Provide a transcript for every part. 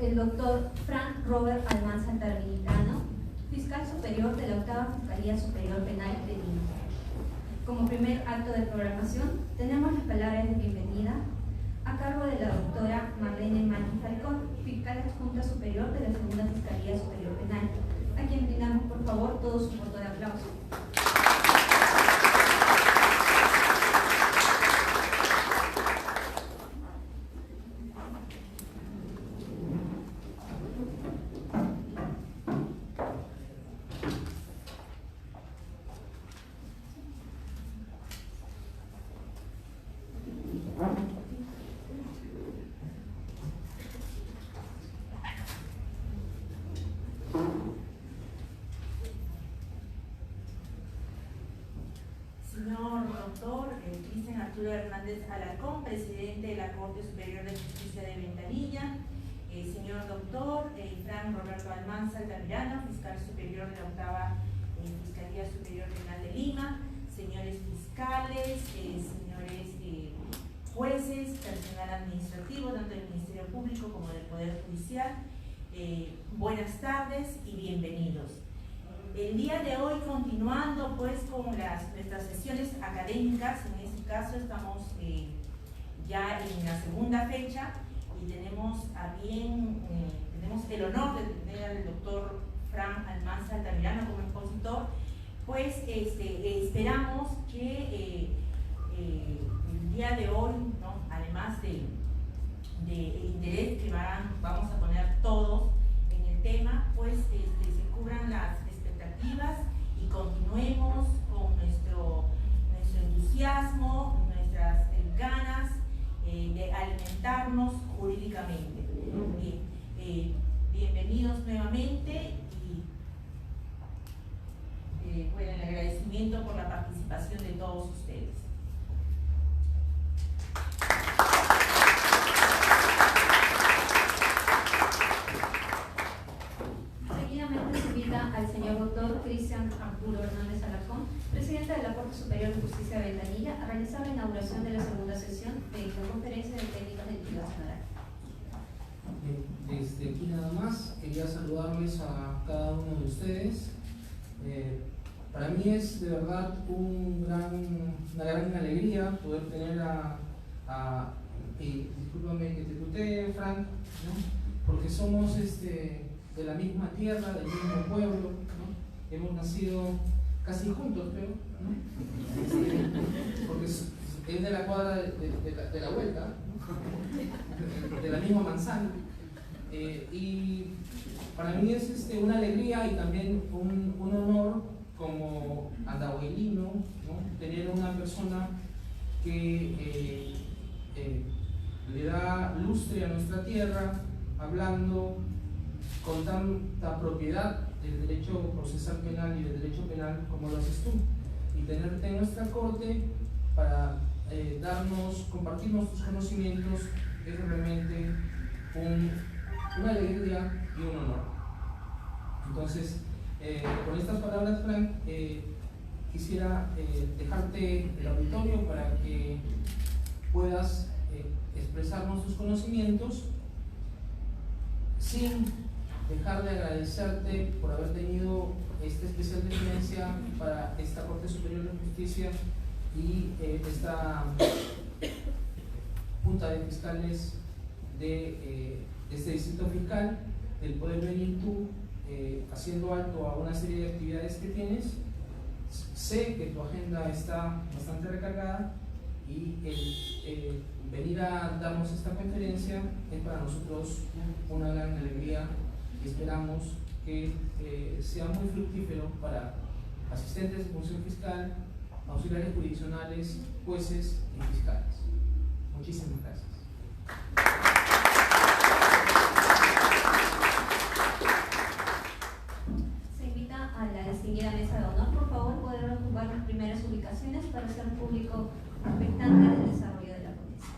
el doctor Frank Robert Almanza Altamirano, fiscal superior de la Octava Fiscalía Superior Penal de Lima. Como primer acto de programación, tenemos las palabras de bienvenida a cargo de la doctora Marlene Manqui Falcón, fiscal adjunta superior de la Segunda Fiscalía Superior Penal, a quien brindamos por favor todo su voto de aplauso. Señor doctor Cristian Arturo Hernández Alarcón, presidente de la Corte Superior de Justicia de Ventanilla, señor doctor Frank Roberto Almanza Altamirano, fiscal superior de la Octava Fiscalía Superior Penal de Lima, señores fiscales, señores jueces, personal administrativo, tanto del Ministerio Público como del Poder Judicial, buenas tardes y bienvenidos. El día de hoy, continuando pues con nuestras sesiones académicas, en este caso estamos ya en la segunda fecha y tenemos tenemos el honor de tener al doctor Frank Almanza Altamirano como expositor. Pues esperamos que el día de hoy, ¿no?, además del interés que vamos a poner todos en el tema, pues se cubran las expectativas y continuemos con nuestro entusiasmo, nuestras ganas de alimentarnos jurídicamente. Bien, bienvenidos nuevamente y bueno, el agradecimiento por la participación de todos ustedes. Seguidamente se invita al señor doctor Cristian Arturo Hernández Alarcón, presidente de la Corte Superior de Justicia de Ventanilla, a realizar la inauguración de la segunda sesión de la conferencia de técnicas de litigación oral. Desde aquí nada más, quería saludarles a cada uno de ustedes. Para mí es de verdad una gran alegría poder tener discúlpame que te tutee, Frank, ¿no?, porque somos de la misma tierra, del mismo pueblo, ¿no? Hemos nacido casi juntos, creo, ¿no? Porque es de la cuadra de la vuelta, ¿no?, de la misma manzana. Y para mí es una alegría y también un honor como andahuaylino, ¿no?, tener una persona que le da lustre a nuestra tierra, hablando con tanta propiedad del derecho procesal penal y del derecho penal como lo haces tú, y tenerte en nuestra corte para compartirnos tus conocimientos es realmente una alegría y un honor. Entonces, con estas palabras, Frank, quisiera dejarte el auditorio para que puedas expresarnos tus conocimientos sin dejar de agradecerte por haber tenido esta especial deferencia para esta Corte Superior de Justicia y esta Junta de Fiscales de este Distrito Fiscal, del poder venir tú haciendo alto a una serie de actividades que tienes. Sé que tu agenda está bastante recargada y el venir a darnos esta conferencia es para nosotros una gran alegría y esperamos que sea muy fructífero para asistentes de función fiscal, auxiliares jurisdiccionales, jueces y fiscales. Muchísimas gracias. Se invita a la distinguida mesa de honor, por favor, poder ocupar las primeras ubicaciones para ser un público expectante del desarrollo de la ponencia.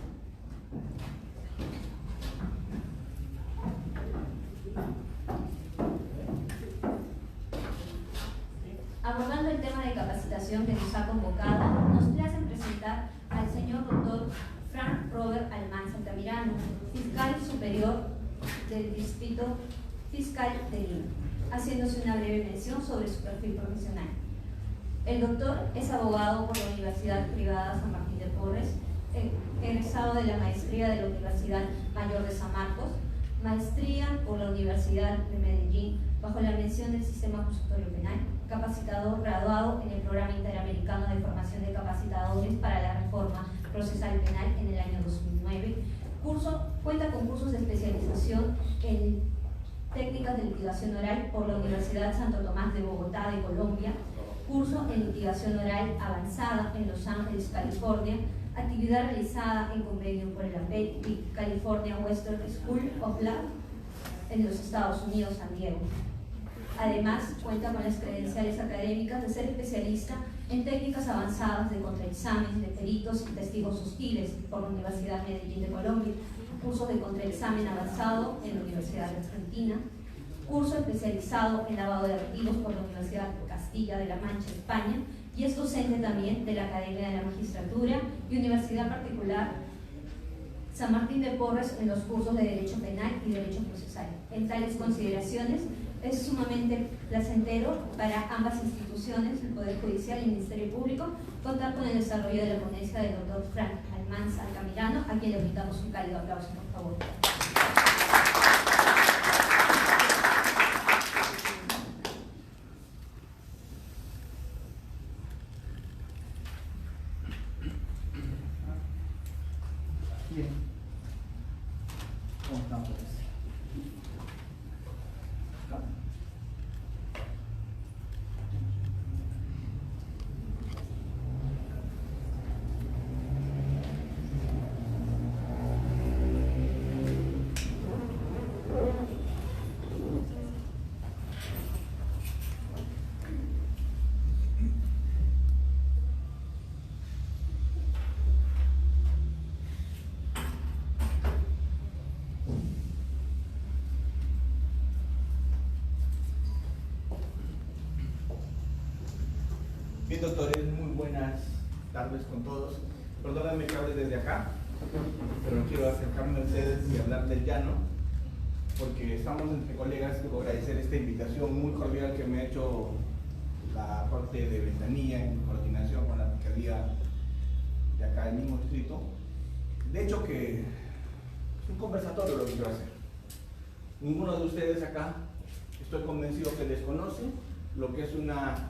Abordando el tema de capacitación que nos ha convocado, nos place presentar al señor doctor Frank Robert Almanza Altamirano, fiscal superior del Distrito Fiscal de Lima, haciéndose una breve mención sobre su perfil profesional. El doctor es abogado por la Universidad Privada San Martín de Porres, egresado de la maestría de la Universidad Mayor de San Marcos, maestría por la Universidad de Medellín bajo la mención del Sistema Acusatorio Penal, capacitador graduado en el Programa Interamericano de Formación de Capacitadores para la Reforma Procesal Penal en el año 2009. Cuenta con cursos de especialización en técnicas de litigación oral por la Universidad Santo Tomás de Bogotá de Colombia, curso en litigación oral avanzada en Los Ángeles, California, actividad realizada en convenio por el APEC, California Western School of Law en los Estados Unidos, San Diego. Además, cuenta con las credenciales académicas de ser especialista en técnicas avanzadas de contraexamen de peritos y testigos hostiles por la Universidad Medellín de Colombia, cursos de contraexamen avanzado en la Universidad de Argentina, curso especializado en lavado de activos por la Universidad Castilla de la Mancha, España, y es docente también de la Academia de la Magistratura y Universidad Particular San Martín de Porres en los cursos de Derecho Penal y Derecho Procesal. En tales consideraciones, es sumamente placentero para ambas instituciones, el Poder Judicial y el Ministerio Público, contar con el desarrollo de la ponencia del doctor Frank Almanza Altamirano, a quien le brindamos un cálido aplauso, por favor. Bien. ¿Cómo estamos? Bien, doctores, muy buenas tardes con todos. Perdónenme que hable desde acá, pero quiero acercarme a ustedes y hablar del llano, porque estamos entre colegas. Quiero agradecer esta invitación muy cordial que me ha hecho la Corte de Ventanilla en coordinación con la Fiscalía de acá del mismo distrito. De hecho, que es un conversatorio lo que quiero hacer. Ninguno de ustedes acá, estoy convencido que desconoce lo que es una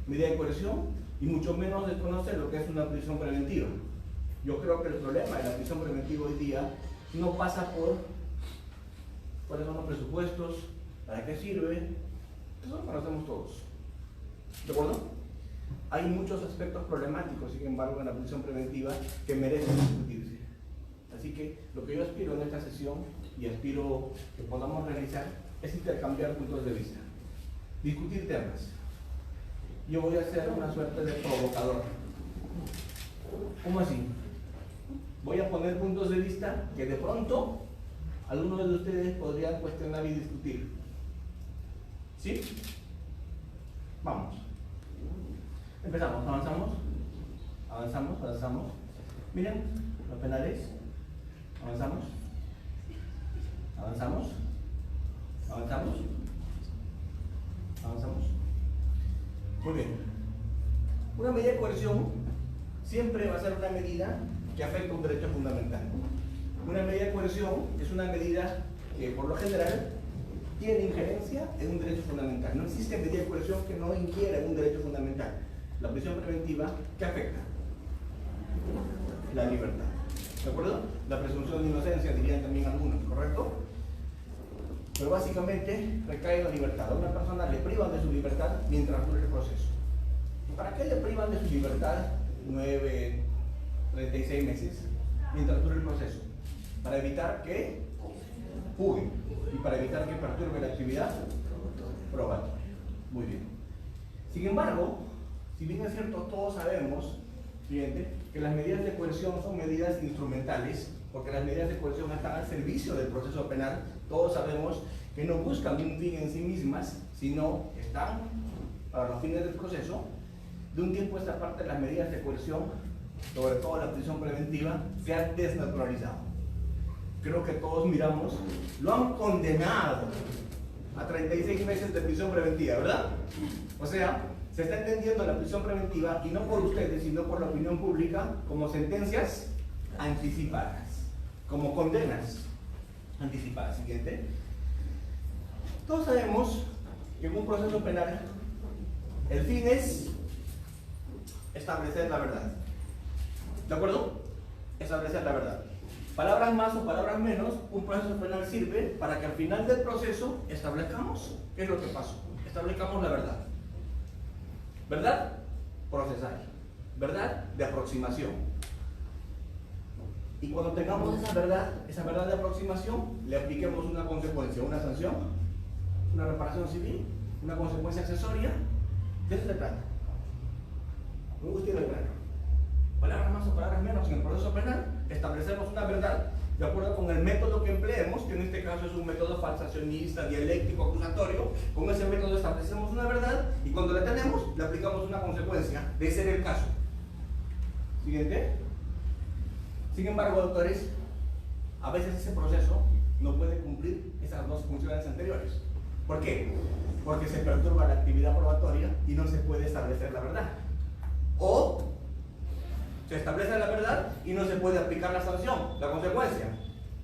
medida de coerción y mucho menos desconoce lo que es una prisión preventiva. Yo creo que el problema de la prisión preventiva hoy día no pasa por cuáles son los presupuestos, para qué sirve, eso lo conocemos todos. ¿De acuerdo? Hay muchos aspectos problemáticos, sin embargo, en la prisión preventiva que merecen discutirse. Así que lo que yo aspiro en esta sesión y aspiro que podamos realizar es intercambiar puntos de vista, discutir temas. Yo voy a ser una suerte de provocador. ¿Cómo así? Voy a poner puntos de vista que de pronto algunos de ustedes podrían cuestionar y discutir. ¿Sí? Vamos. Empezamos, avanzamos. Miren, los penales. Avanzamos. Muy bien. Una medida de coerción siempre va a ser una medida que afecta un derecho fundamental. Una medida de coerción es una medida que por lo general tiene injerencia en un derecho fundamental. No existe medida de coerción que no inquiera en un derecho fundamental. La prisión preventiva, ¿qué afecta? La libertad. ¿De acuerdo? La presunción de inocencia, dirían también algunos, ¿correcto? Pero básicamente recae en la libertad. A una persona le privan de su libertad mientras dure el proceso. ¿Para qué le privan de su libertad 9, 36 meses mientras dure el proceso? Para evitar que fugue y para evitar que perturbe la actividad probatoria. Muy bien. Sin embargo, si bien es cierto, todos sabemos, siguiente, que las medidas de coerción son medidas instrumentales, porque las medidas de coerción están al servicio del proceso penal. Todos sabemos que no buscan un fin en sí mismas, sino están para los fines del proceso. De un tiempo a esta parte, las medidas de coerción, sobre todo la prisión preventiva, se han desnaturalizado. creo que todos miramos, lo han condenado a 36 meses de prisión preventiva, ¿verdad? O sea, se está entendiendo la prisión preventiva, y no por ustedes, sino por la opinión pública, como sentencias anticipadas, como condenas anticipadas. Siguiente. Todos sabemos que en un proceso penal el fin es establecer la verdad. ¿De acuerdo? Establecer la verdad. Palabras más o palabras menos, un proceso penal sirve para que al final del proceso establezcamos qué es lo que pasó. Establezcamos la verdad. ¿Verdad? Procesal. ¿Verdad? De aproximación. Y cuando tengamos esa verdad de aproximación, le apliquemos una consecuencia, una sanción, una reparación civil, una consecuencia accesoria. De eso se trata. Me gusta ir al grano. Palabras más o palabras menos, en el proceso penal establecemos una verdad de acuerdo con el método que empleemos, que en este caso es un método falsacionista, dialéctico, acusatorio. Con ese método establecemos una verdad, y cuando la tenemos, le aplicamos una consecuencia de ser el caso. Siguiente. Sin embargo, doctores, a veces ese proceso no puede cumplir esas dos funciones anteriores. ¿Por qué? Porque se perturba la actividad probatoria y no se puede establecer la verdad. O se establece la verdad y no se puede aplicar la sanción, la consecuencia,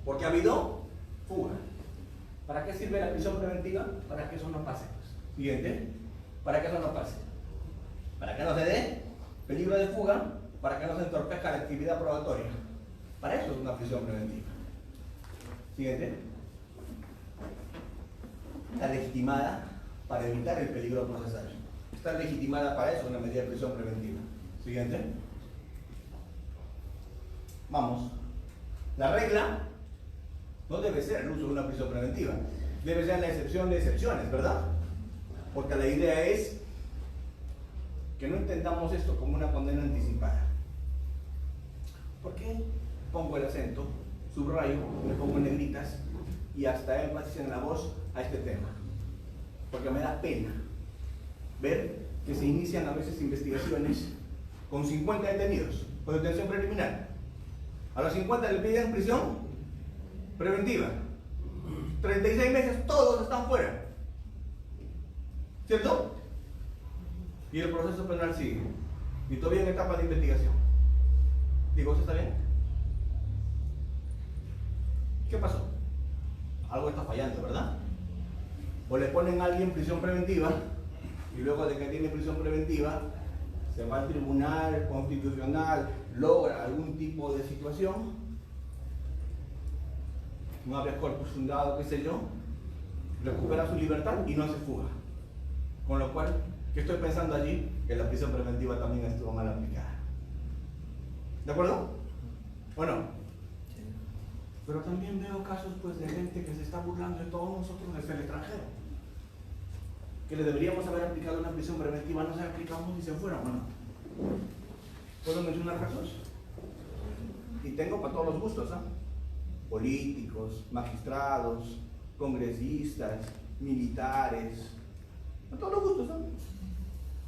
porque ha habido fuga. ¿Para qué sirve la prisión preventiva? Para que eso no pase. Siguiente. Para que eso no pase. Para que no se dé peligro de fuga, para que no se entorpezca la actividad probatoria. Para eso es una prisión preventiva. Siguiente. Está legitimada para evitar el peligro procesal. Está legitimada para eso una medida de prisión preventiva. Siguiente. Vamos. La regla no debe ser el uso de una prisión preventiva. Debe ser la excepción de excepciones, ¿verdad? Porque la idea es que no entendamos esto como una condena anticipada. ¿Por qué pongo el acento, subrayo, me pongo en negritas y hasta énfasis en la voz a este tema? Porque me da pena ver que se inician a veces investigaciones con 50 detenidos por detención preliminar. A los 50 le piden prisión preventiva. 36 meses, todos están fuera. ¿Cierto? Y el proceso penal sigue. Y todavía en etapa de investigación. Digo, ¿eso está bien? ¿Qué pasó? Algo está fallando, ¿verdad? O le ponen a alguien prisión preventiva y luego de que tiene prisión preventiva se va al tribunal constitucional, logra algún tipo de situación, un habeas corpus fundado, qué sé yo, recupera su libertad y no se fuga. Con lo cual, ¿qué estoy pensando allí? Que la prisión preventiva también estuvo mal aplicada. ¿De acuerdo? ¿O no? Pero también veo casos pues, de gente que se está burlando de todos nosotros desde el extranjero. Que le deberíamos haber aplicado una prisión preventiva, no se aplicamos y se fueron, ¿o no? ¿Puedo mencionar casos? Y tengo para todos los gustos, ¿ah? Políticos, magistrados, congresistas, militares, para todos los gustos, ¿no?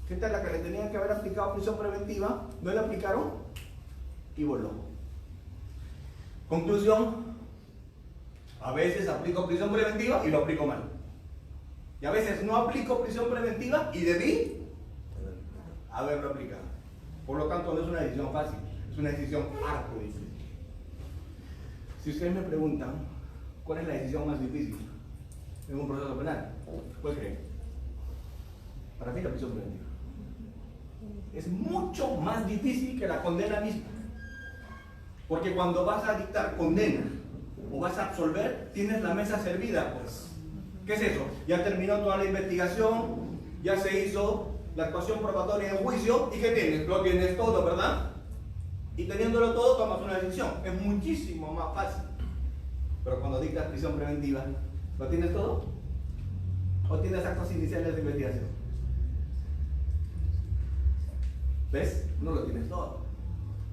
Gente a la que le tenían que haber aplicado prisión preventiva, no le aplicaron y voló. Conclusión, a veces aplico prisión preventiva y lo aplico mal. Y a veces no aplico prisión preventiva y debí haberlo aplicado. Por lo tanto, no es una decisión fácil, es una decisión harto difícil. Si ustedes me preguntan cuál es la decisión más difícil en un proceso penal, ¿cuál creen? Para mí la prisión preventiva. Es mucho más difícil que la condena misma. Porque cuando vas a dictar condena o vas a absolver, tienes la mesa servida, pues. ¿Qué es eso? Ya terminó toda la investigación, ya se hizo la actuación probatoria en juicio, ¿y qué tienes? Lo tienes todo, ¿verdad? Y teniéndolo todo, tomas una decisión. Es muchísimo más fácil. Pero cuando dictas prisión preventiva, ¿lo tienes todo? ¿O tienes actos iniciales de investigación? ¿Ves? No lo tienes todo.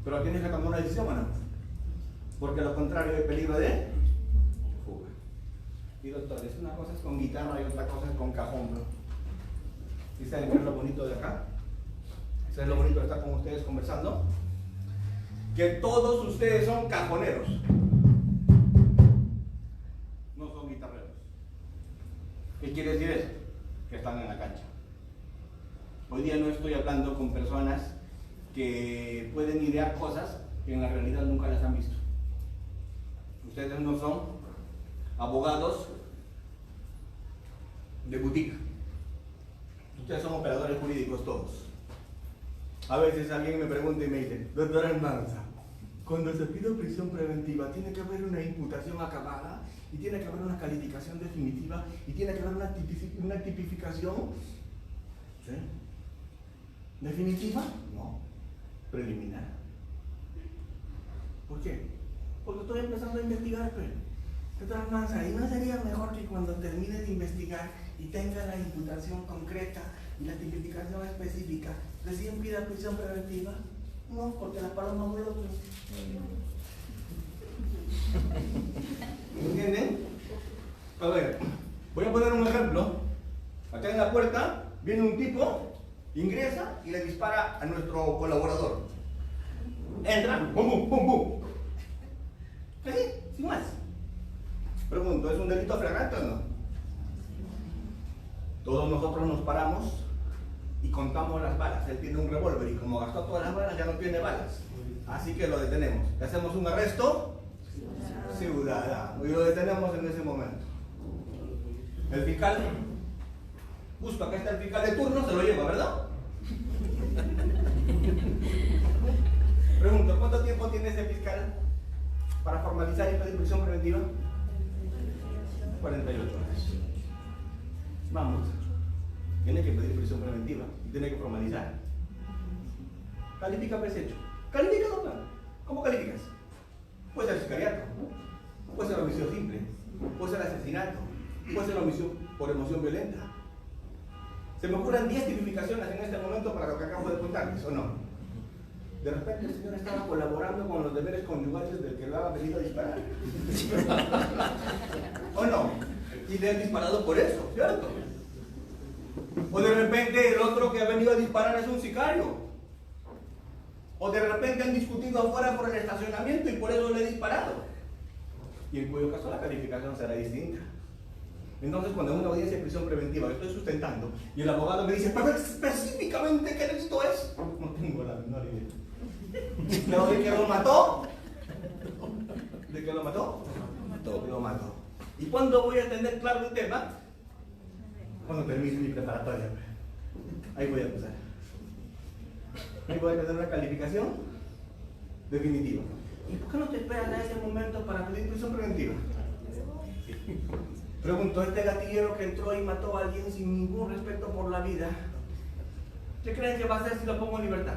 Pero tienes que tomar una decisión, ¿o no? Porque lo contrario hay peligro de fuga. Y doctores, una cosa es con guitarra y otra cosa es con cajón, ¿no? ¿Y saben qué es lo bonito de acá? ¿Saben lo bonito de estar con ustedes conversando? Que todos ustedes son cajoneros. quiere decir eso? Que están en la cancha. Hoy día no estoy hablando con personas que pueden idear cosas que en la realidad nunca las han visto. Ustedes no son abogados de boutique. Ustedes son operadores jurídicos todos. A veces alguien me pregunta y me dice, doctor Almanza, cuando se pide prisión preventiva tiene que haber una imputación acabada y tiene que haber una calificación definitiva y tiene que haber una tipificación. ¿Sí? ¿Definitiva? No. Preliminar. ¿Por qué? Porque estoy empezando a investigar, pero doctor Almanza, ¿y no sería mejor que cuando termine de investigar y tenga la imputación concreta y la tipificación específica, recién pida prisión preventiva? No, porque las palomas vuelan. ¿Entienden? A ver, voy a poner un ejemplo. Acá en la puerta viene un tipo, ingresa y le dispara a nuestro colaborador. Entra, pum, pum, pum, pum. Así, sin más. Pregunto, ¿es un delito flagrante o no? Todos nosotros nos paramos y contamos las balas. Él tiene un revólver y como gastó todas las balas ya no tiene balas. Así que lo detenemos. ¿Le hacemos un arresto? Ciudadano. Y lo detenemos en ese momento. El fiscal busca, acá está el fiscal de turno, se lo lleva, ¿verdad? Pregunto, ¿cuánto tiempo tiene ese fiscal para formalizar y pedir prisión preventiva? 48 horas. Vamos. Tiene que pedir prisión preventiva y tiene que formalizar. Califica presecho. Califica, doctor. ¿Cómo calificas? Puede ser sicariato, puede ser homicidio simple, puede ser asesinato, puede ser homicidio por emoción violenta. Se me ocurren 10 tipificaciones en este momento para lo que acabo de contarles, ¿o no? De repente el señor estaba colaborando con los deberes conyugales del que lo ha venido a disparar. ¿O no? Y le han disparado por eso, ¿cierto? O de repente el otro que ha venido a disparar es un sicario. O de repente han discutido afuera por el estacionamiento y por eso le he disparado. Y en cuyo caso la calificación será distinta. Entonces, cuando en una audiencia de prisión preventiva estoy sustentando y el abogado me dice, pero específicamente qué delito es, no tengo la menor idea. ¿Pero de que lo mató? ¿De que lo mató? Lo mató. ¿Y cuándo voy a tener claro el tema? Cuando termine mi preparatoria. Ahí voy a empezar. Ahí voy a tener una calificación definitiva. ¿Y por qué no te esperas a ese momento para pedir prisión preventiva? Pregunto, este gatillero que entró y mató a alguien sin ningún respeto por la vida, ¿qué creen que va a hacer si lo pongo en libertad?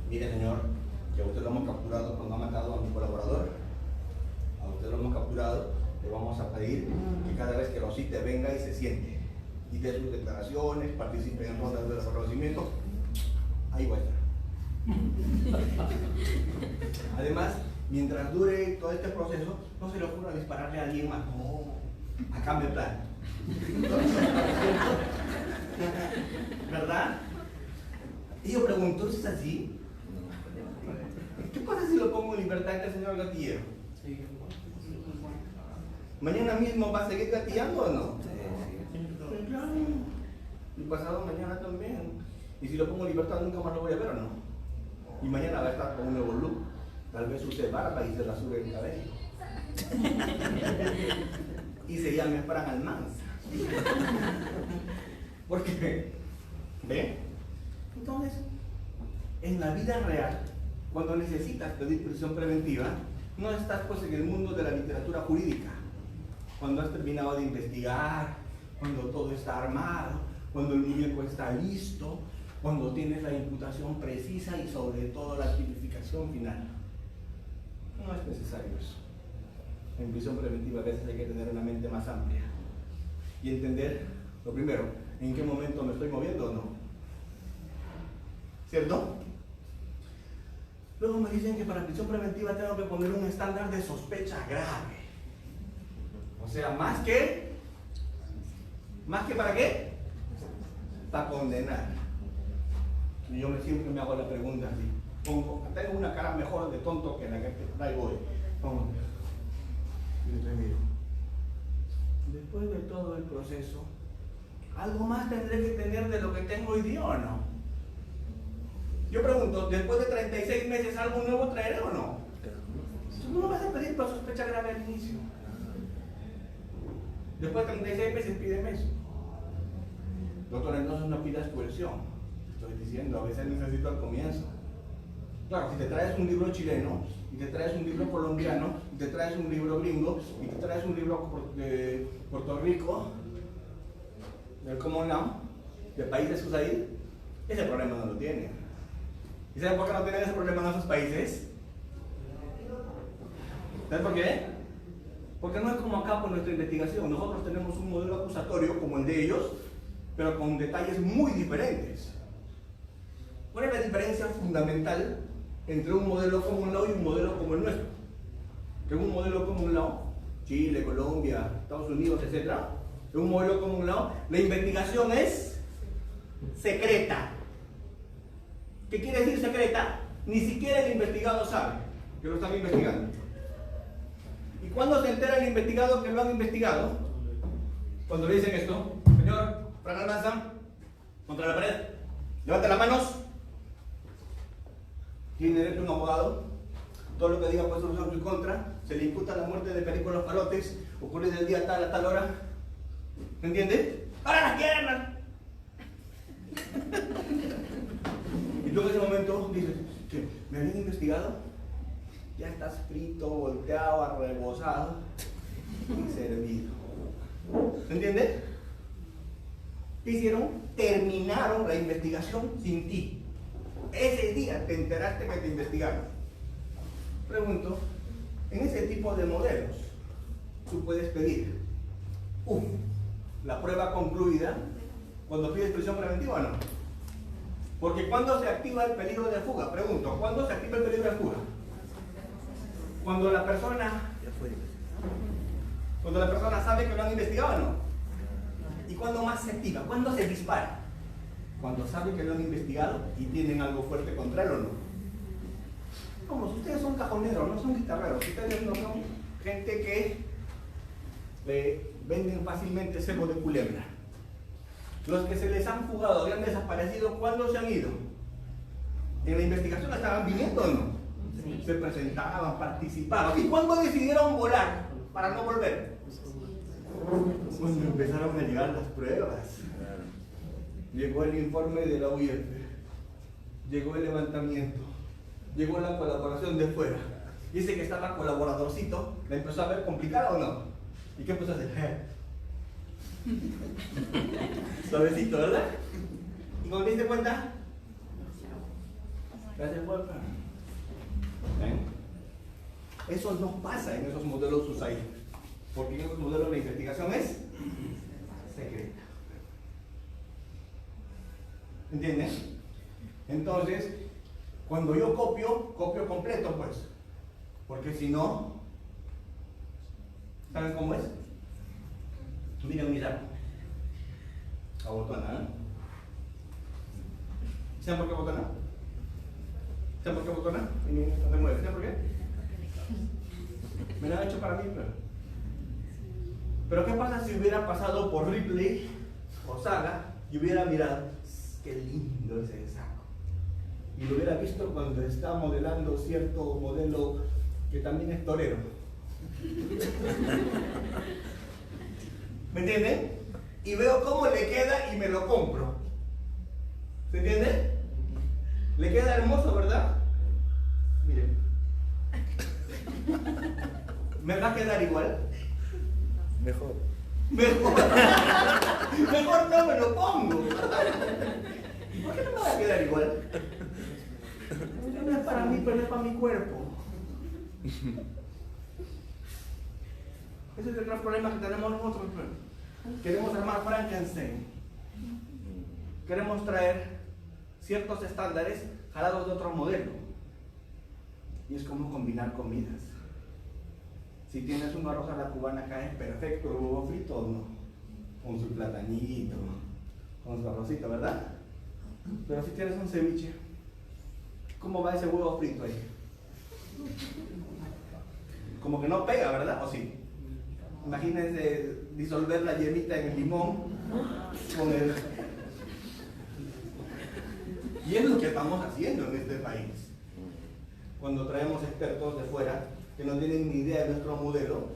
Mire, señor, que a usted lo hemos capturado cuando ha matado a mi colaborador. A usted lo hemos capturado, le vamos a pedir que cada vez que lo cite venga y se siente y dé sus declaraciones, participe en rondas de reconocimiento. Ahí va a estar. Además, mientras dure todo este proceso, no se le ocurra dispararle a alguien más. No, a cambio de plan. ¿Verdad? Y yo pregunto, ¿es así? ¿Qué pasa si lo pongo en libertad este señor gatillero? ¿Mañana mismo va a seguir gatillando o no? Sí, claro. Y pasado mañana también. Y si lo pongo en libertad nunca más lo voy a ver o no. Y mañana va a estar con un nuevo look. Tal vez use barba y se rasure el cabello. Y se llame Fran Almanza. ¿Por qué? ¿Ve? Entonces, en la vida real, cuando necesitas pedir prisión preventiva, no estás pues en el mundo de la literatura jurídica. Cuando has terminado de investigar, cuando todo está armado, cuando el muñeco está listo, cuando tienes la imputación precisa y sobre todo la tipificación final. No es necesario eso. En prisión preventiva a veces hay que tener una mente más amplia y entender, lo primero, en qué momento me estoy moviendo o no. ¿Cierto? Luego me dicen que para prisión preventiva tengo que poner un estándar de sospecha grave. O sea, ¿más que para qué? Para condenar. Y yo siempre me hago la pregunta así. Tengo una cara mejor de tonto que la que traigo hoy. Y le miro. después de todo el proceso, algo más tendré que tener de lo que tengo hoy día o no. Yo pregunto, después de 36 meses, ¿algo nuevo traeré o no? Tú no vas a pedir por sospecha grave al inicio. Después de 36 meses, pídeme eso. Doctor, entonces no pidas coerción. Estoy diciendo, a veces necesito al comienzo. Claro, si te traes un libro chileno, y te traes un libro colombiano, y te traes un libro gringo, y te traes un libro de Puerto Rico, del Common Law, de países USAID, ese problema no lo tienen. ¿Y saben por qué no tienen ese problema en esos países? ¿Saben por qué? Porque no es como acá por nuestra investigación. Nosotros tenemos un modelo acusatorio como el de ellos, pero con detalles muy diferentes. ¿Cuál es la diferencia fundamental entre un modelo common law y un modelo como el nuestro? Que un modelo common law, Chile, Colombia, Estados Unidos, etc., en un modelo common law, la investigación es secreta. ¿Qué quiere decir secreta? Ni siquiera el investigado sabe que lo están investigando. ¿Y cuándo se entera el investigado que lo han investigado? Cuando le dicen esto: señor Fran Almanza, contra la pared, levanta las manos. Tiene derecho a un abogado. Todo lo que diga puede ser en su contra. Se le imputa la muerte de Perico Los Palotes. Ocurre del día tal a tal hora. ¿Me entiende? ¡Para las piernas! Y tú en ese momento dices: ¿qué? ¿Me habían investigado? Ya estás frito, volteado, arrebozado y servido. ¿Se entiende? ¿Qué hicieron? Terminaron la investigación sin ti. Ese día te enteraste que te investigaron. Pregunto, en ese tipo de modelos, tú puedes pedir la prueba concluida cuando pides prisión preventiva o no. Porque ¿cuándo se activa el peligro de fuga? Pregunto, ¿cuándo se activa el peligro de fuga? Cuando la persona sabe que lo han investigado o no. ¿Y cuándo más se activa? ¿Cuándo se dispara? Cuando sabe que lo han investigado y tienen algo fuerte contra él o no. Como si ustedes son cajoneros, no son guitarreros, ustedes no son gente que le venden fácilmente cebo de culebra. Los que se les han fugado y han desaparecido, ¿cuándo se han ido? ¿En la investigación estaban viniendo o no? Sí. Se presentaban, participaban. ¿Y cuándo decidieron volar para no volver? Cuando empezaron a llegar las pruebas. Llegó el informe de la UIF, llegó el levantamiento, llegó la colaboración de fuera. Dice que estaba colaboradorcito, ¿la empezó a ver complicada o no? ¿Y qué empezó a hacer? Suavecito, ¿verdad? ¿Y cuando te diste cuenta? Gracias, Wolfgang. Eso no pasa en esos modelos USAID, porque en esos modelos la investigación es secreta. ¿Entienden? Entonces, cuando yo copio completo, pues. Porque si no, ¿saben cómo es? Miren mi saco. Abotona, ¿eh? ¿Saben por qué abotona? ¿Saben por qué abotona? No se mueve. ¿Saben por qué? Me lo han hecho para mí, pero ¿qué pasa si hubiera pasado por Ripley o Saga y hubiera mirado? Qué lindo ese saco. Y lo hubiera visto cuando está modelando cierto modelo que también es torero. ¿Me entienden? Y veo cómo le queda y me lo compro. ¿Se entiende? Le queda hermoso, ¿verdad? Miren. ¿Me va a quedar igual? Mejor. Mejor. Mejor no me lo pongo. ¿Por qué no me va a quedar igual? No es para mí, pero es para mi cuerpo. Ese es el gran problema que tenemos nosotros. Queremos armar Frankenstein. Queremos traer ciertos estándares jalados de otro modelo. Y es como combinar comidas. Si tienes un arroz a la cubana cae perfecto el huevo frito o no. Con su platanito, con su arrocito, ¿verdad? Pero si tienes un ceviche, ¿cómo va ese huevo frito ahí? Como que no pega, ¿verdad? ¿O sí? Imagínense disolver la yemita en el limón con el... Y es lo que estamos haciendo en este país. Cuando traemos expertos de fuera que no tienen ni idea de nuestro modelo,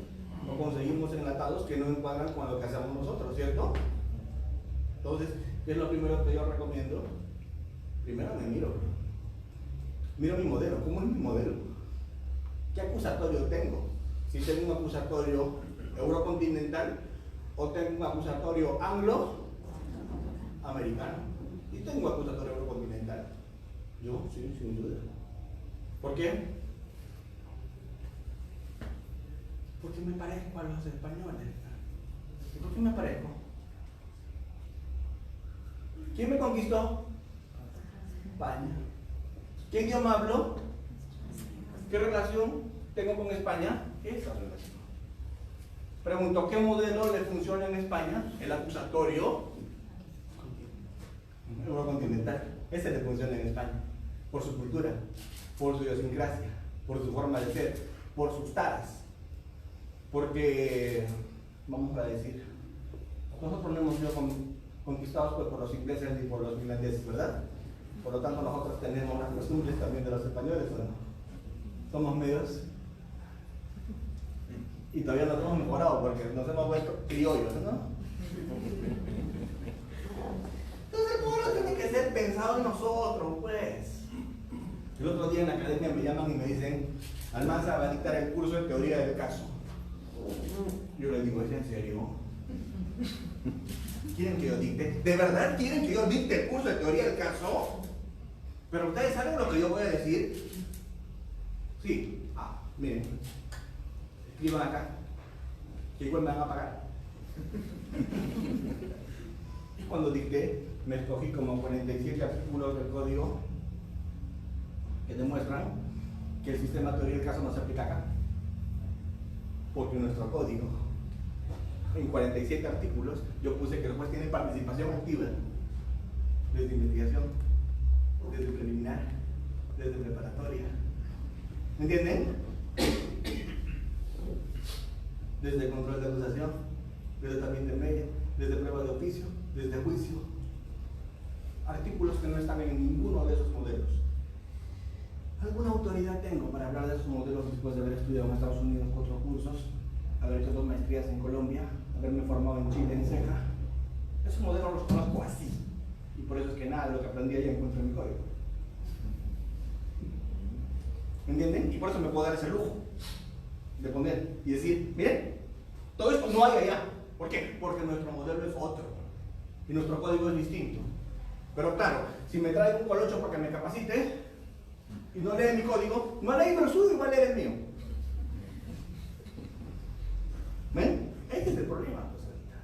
no conseguimos enlatados que no encuadran con lo que hacemos nosotros, ¿cierto? Entonces, ¿qué es lo primero que yo recomiendo? Primero me miro mi modelo. ¿Cómo es mi modelo? ¿Qué acusatorio tengo? Si tengo un acusatorio eurocontinental o tengo un acusatorio anglo-americano. Y tengo acusatorio eurocontinental. Yo, sí, sin duda. ¿Por qué? Porque me parezco a los españoles. ¿Y por qué me parezco? ¿Quién me conquistó? España. ¿Qué idioma hablo? ¿Qué relación tengo con España? Esa relación. Pregunto, ¿qué modelo le funciona en España? El acusatorio eurocontinental. Ese le funciona en España. Por su cultura, por su idiosincrasia, por su forma de ser, por sus taras. Porque, vamos a decir, nosotros no hemos sido conquistados pues, por los ingleses ni por los finlandeses, ¿verdad? Por lo tanto, nosotros tenemos las costumbres también de los españoles, ¿o no? Somos medios. Y todavía no hemos mejorado porque nos hemos vuelto criollos, ¿no? Entonces, todo lo tiene que ser pensado en nosotros, pues. El otro día en la academia me llaman y me dicen: Almanza va a dictar el curso de teoría del caso. Yo les digo: ¿es en serio? ¿Quieren que yo dicte? ¿De verdad quieren que yo dicte el curso de teoría del caso? Pero ustedes saben lo que yo voy a decir. Sí. Miren. Escriban acá. Que igual me van a pagar. Y cuando dicté, me escogí como 47 artículos del código que demuestran que el sistema de teoría del caso no se aplica acá. Porque nuestro código, en 47 artículos, yo puse que el juez tiene participación activa desde investigación, desde preliminar, desde preparatoria. ¿Me entienden? Desde control de acusación, desde también intermedia, desde prueba de oficio, desde juicio. Artículos que no están en ninguno de esos modelos. ¿Alguna autoridad tengo para hablar de esos modelos después de haber estudiado en Estados Unidos 4 cursos, haber hecho 2 maestrías en Colombia, haberme formado en Chile, en SECA? Esos modelos los conozco así. Y por eso es que nada de lo que aprendí allá encuentro en mi código. ¿Me entienden? Y por eso me puedo dar ese lujo de poner y decir: miren, todo esto no hay allá. ¿Por qué? Porque nuestro modelo es otro y nuestro código es distinto. Pero claro, si me traigo un colocho para que me capacite y no lee mi código, no ha leído el suyo, igual lee el mío. ¿Ven? Este es el problema, pues, ahorita.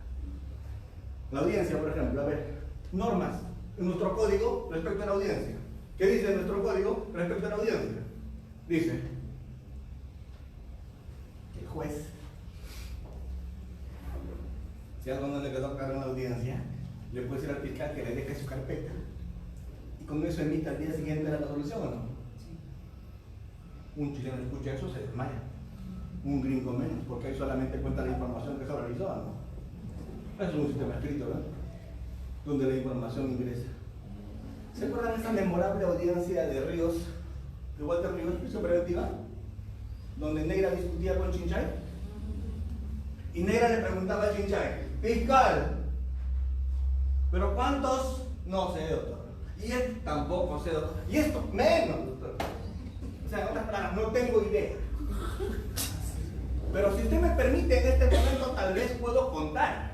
La audiencia, por ejemplo, a ver, normas en nuestro código respecto a la audiencia. ¿Qué dice nuestro código respecto a la audiencia? Dice que el juez, si algo no le quedó claro en la audiencia, le puede decir al fiscal que le deje su carpeta y con eso emita al día siguiente la resolución, ¿o no? Un chileno escucha eso, se desmaya. Un gringo menos, porque ahí solamente cuenta la información que se realizó, ¿no? Eso es un sistema escrito, ¿verdad? Donde la información ingresa. ¿Se acuerdan de esa memorable audiencia de Ríos, de Walter Ríos, prisión preventiva? Donde Neira discutía con Chinchay. Y Neira le preguntaba a Chinchay: fiscal, ¿pero cuántos? No sé, doctor. Y él tampoco sé, doctor. Y esto, menos, doctor. O sea, en otras palabras, no tengo idea. Pero si usted me permite, en este momento tal vez puedo contar.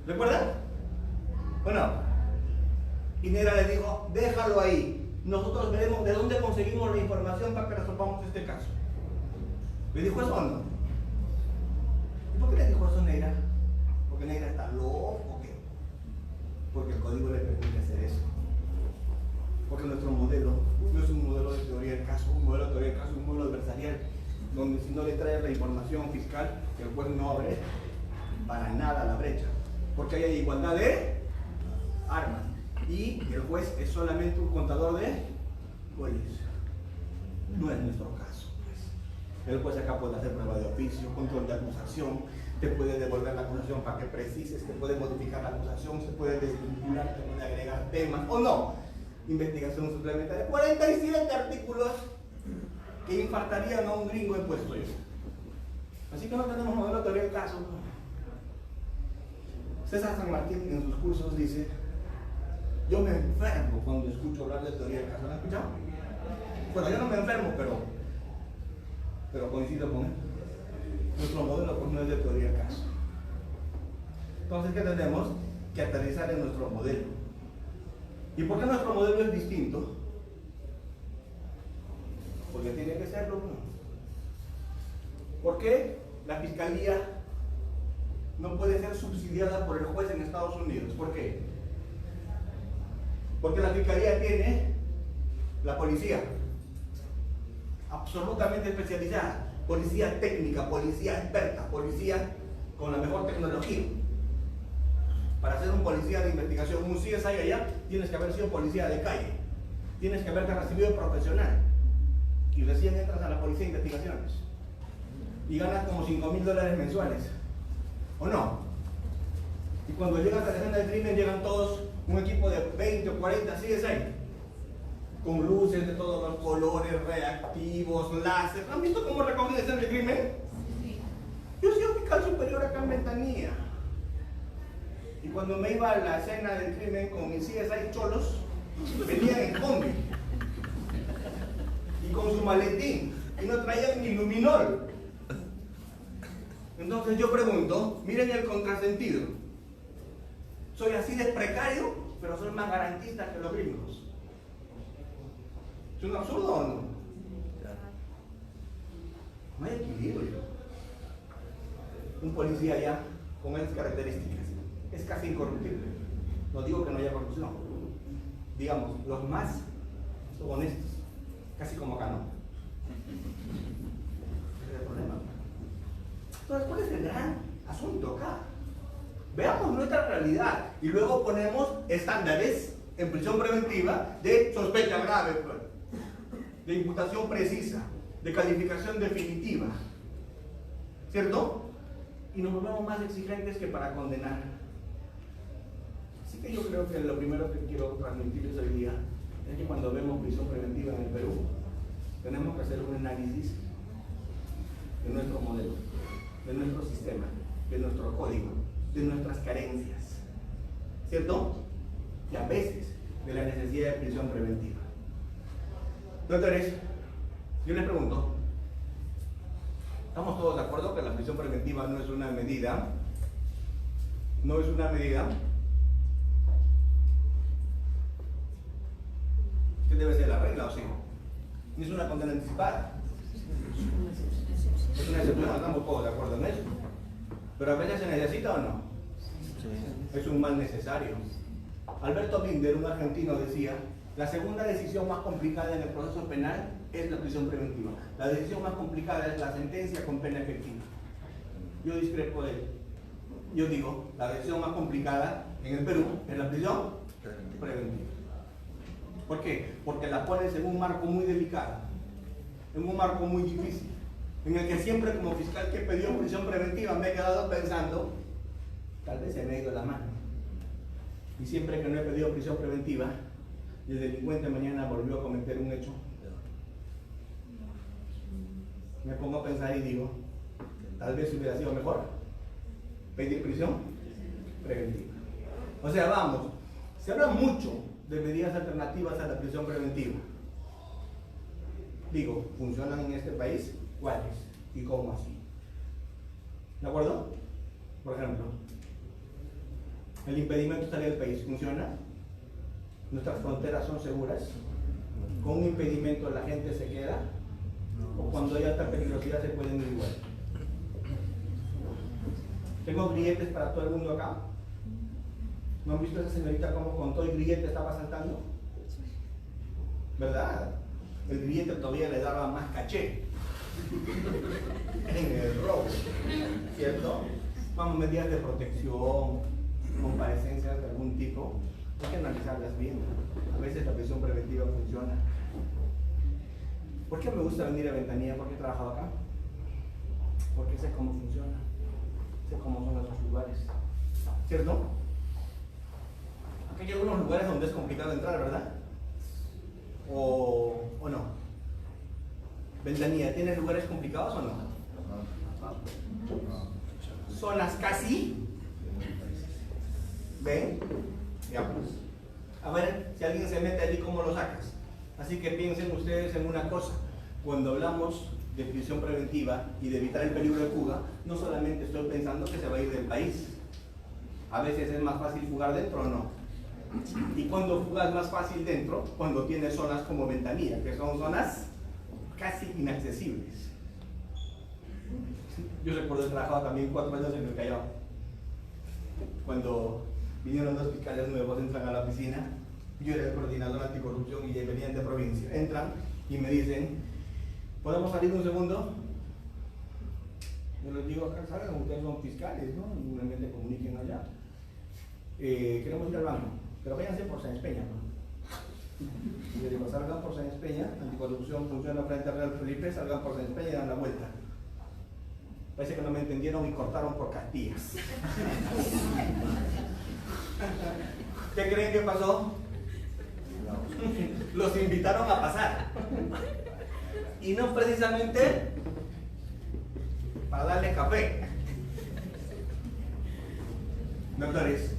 ¿Recuerdan? Bueno, y Neira le dijo: déjalo ahí. Nosotros veremos de dónde conseguimos la información para que resolvamos este caso. ¿Le dijo eso o no? ¿Y por qué le dijo eso a Neira? ¿Porque Neira está loco o qué? Porque el código le permite hacer eso. Porque nuestro modelo no es un modelo de teoría del caso, un modelo de teoría del caso, un modelo adversarial, donde si no le trae la información fiscal, el juez no abre para nada la brecha. Porque ahí hay igualdad de armas. Y el juez es solamente un contador de goles. No es nuestro caso, pues. El juez acá puede hacer prueba de oficio, control de acusación, te puede devolver la acusación para que precises, te puede modificar la acusación, se puede desvincular, te puede agregar temas o no. Investigación suplementaria. 47 artículos que infartarían a un gringo en puesto yo. Así que no tenemos modelo de teoría del caso. César San Martín en sus cursos dice: yo me enfermo cuando escucho hablar de teoría del caso. ¿Lo han escuchado? Bueno, yo no me enfermo, pero coincido con él. Nuestro modelo pues no es de teoría del caso. Entonces, ¿qué tenemos que aterrizar en nuestro modelo? ¿Y por qué nuestro modelo es distinto? Porque tiene que serlo, ¿no? ¿Por qué la fiscalía no puede ser subsidiada por el juez en Estados Unidos? ¿Por qué? Porque la fiscalía tiene la policía absolutamente especializada, policía técnica, policía experta, policía con la mejor tecnología. Para ser un policía de investigación, un CSI allá, tienes que haber sido policía de calle, tienes que haberte recibido profesional y recién entras a la policía de investigaciones y ganas como $5,000 mensuales, ¿o no? Y cuando llegas a la escena del crimen llegan todos, un equipo de 20 o 40 CSI con luces de todos los colores, reactivos, láser. ¿Han visto cómo recogen la escena del crimen? Yo soy fiscal superior acá en Ventanilla. Y cuando me iba a la escena del crimen con mis CSI cholos, venían en combi y con su maletín y no traían ni luminol. Entonces yo pregunto, miren el contrasentido. Soy así de precario, pero soy más garantista que los gringos. ¿Es un absurdo o no? No hay equilibrio. Un policía allá con esas características es casi incorruptible. No digo que no haya corrupción. Digamos, los más son honestos, casi como acá, ¿no? Ese es el problema. Entonces, ¿cuál es el gran asunto acá? Veamos nuestra realidad y luego ponemos estándares en prisión preventiva de sospecha grave, de imputación precisa, de calificación definitiva, ¿cierto? Y nos volvemos más exigentes que para condenar. Así que yo creo que lo primero que quiero transmitirles hoy día es que cuando vemos prisión preventiva en el Perú, tenemos que hacer un análisis de nuestro modelo, de nuestro sistema, de nuestro código, de nuestras carencias, ¿cierto? Y a veces de la necesidad de prisión preventiva. Doctores, yo les pregunto, ¿estamos todos de acuerdo que la prisión preventiva no es una medida? ¿No es una medida que debe ser la regla o sí? Ni es una condena anticipada. Es una excepción, estamos todos de acuerdo en eso. Pero a veces se necesita o no. Es un mal necesario. Alberto Binder, un argentino, decía: la segunda decisión más complicada en el proceso penal es la prisión preventiva. La decisión más complicada es la sentencia con pena efectiva. Yo discrepo de él. Yo digo, la decisión más complicada en el Perú es la prisión preventiva. ¿Por qué? Porque la pones en un marco muy delicado, en un marco muy difícil, en el que siempre como fiscal que pidió prisión preventiva me he quedado pensando, tal vez se me ha ido la mano. Y siempre que no he pedido prisión preventiva, el delincuente mañana volvió a cometer un hecho. Me pongo a pensar y digo, tal vez hubiera sido mejor pedir prisión preventiva. O sea, vamos, se habla mucho de medidas alternativas a la prisión preventiva. Digo, ¿funcionan en este país? ¿Cuáles? ¿Y cómo así? ¿De acuerdo? Por ejemplo, el impedimento de salir del país, ¿funciona? ¿Nuestras fronteras son seguras? ¿Con un impedimento la gente se queda? ¿O cuando hay alta peligrosidad se pueden ir igual? ¿Tengo grilletes para todo el mundo acá? ¿No han visto a esa señorita cómo con todo el grillete estaba saltando? ¿Verdad? El grillete todavía le daba más caché en el robo, ¿cierto? Vamos, medidas de protección, comparecencias de algún tipo, hay que analizarlas bien. A veces la prisión preventiva funciona. ¿Por qué me gusta venir a Ventanilla? ¿Por qué he trabajado acá? porque sé cómo funciona, sé cómo son esos lugares, ¿cierto? Aquí hay algunos lugares donde es complicado entrar, ¿verdad? ¿O no? Ventanilla, ¿tiene lugares complicados o no? Zonas casi. ¿Ven? Ya pues. A ver, si alguien se mete allí, ¿cómo lo sacas? Así que piensen ustedes en una cosa. Cuando hablamos de prisión preventiva y de evitar el peligro de fuga, no solamente estoy pensando que se va a ir del país. A veces es más fácil fugar dentro o no. Y cuando fugas más fácil dentro, cuando tienes zonas como Ventanilla, que son zonas casi inaccesibles. Yo recuerdo haber trabajado también 4 años en el Callao. Cuando vinieron 2 fiscales nuevos, entran a la oficina, yo era el coordinador anticorrupción y venían de provincia. Entran y me dicen, ¿podemos salir un segundo? Yo les digo, acá salgan, ustedes son fiscales, ¿no? Normalmente comuniquen allá. Queremos ir al banco, pero váyanse por Sáenz Peña, ¿no? Y yo digo, salgan por Sáenz Peña, anticorrupción funciona frente a Real Felipe, salgan por Sáenz Peña y dan la vuelta. Parece que no me entendieron y cortaron por Castillas. ¿Qué creen que pasó? Los invitaron a pasar. Y no precisamente para darle café. Doctores,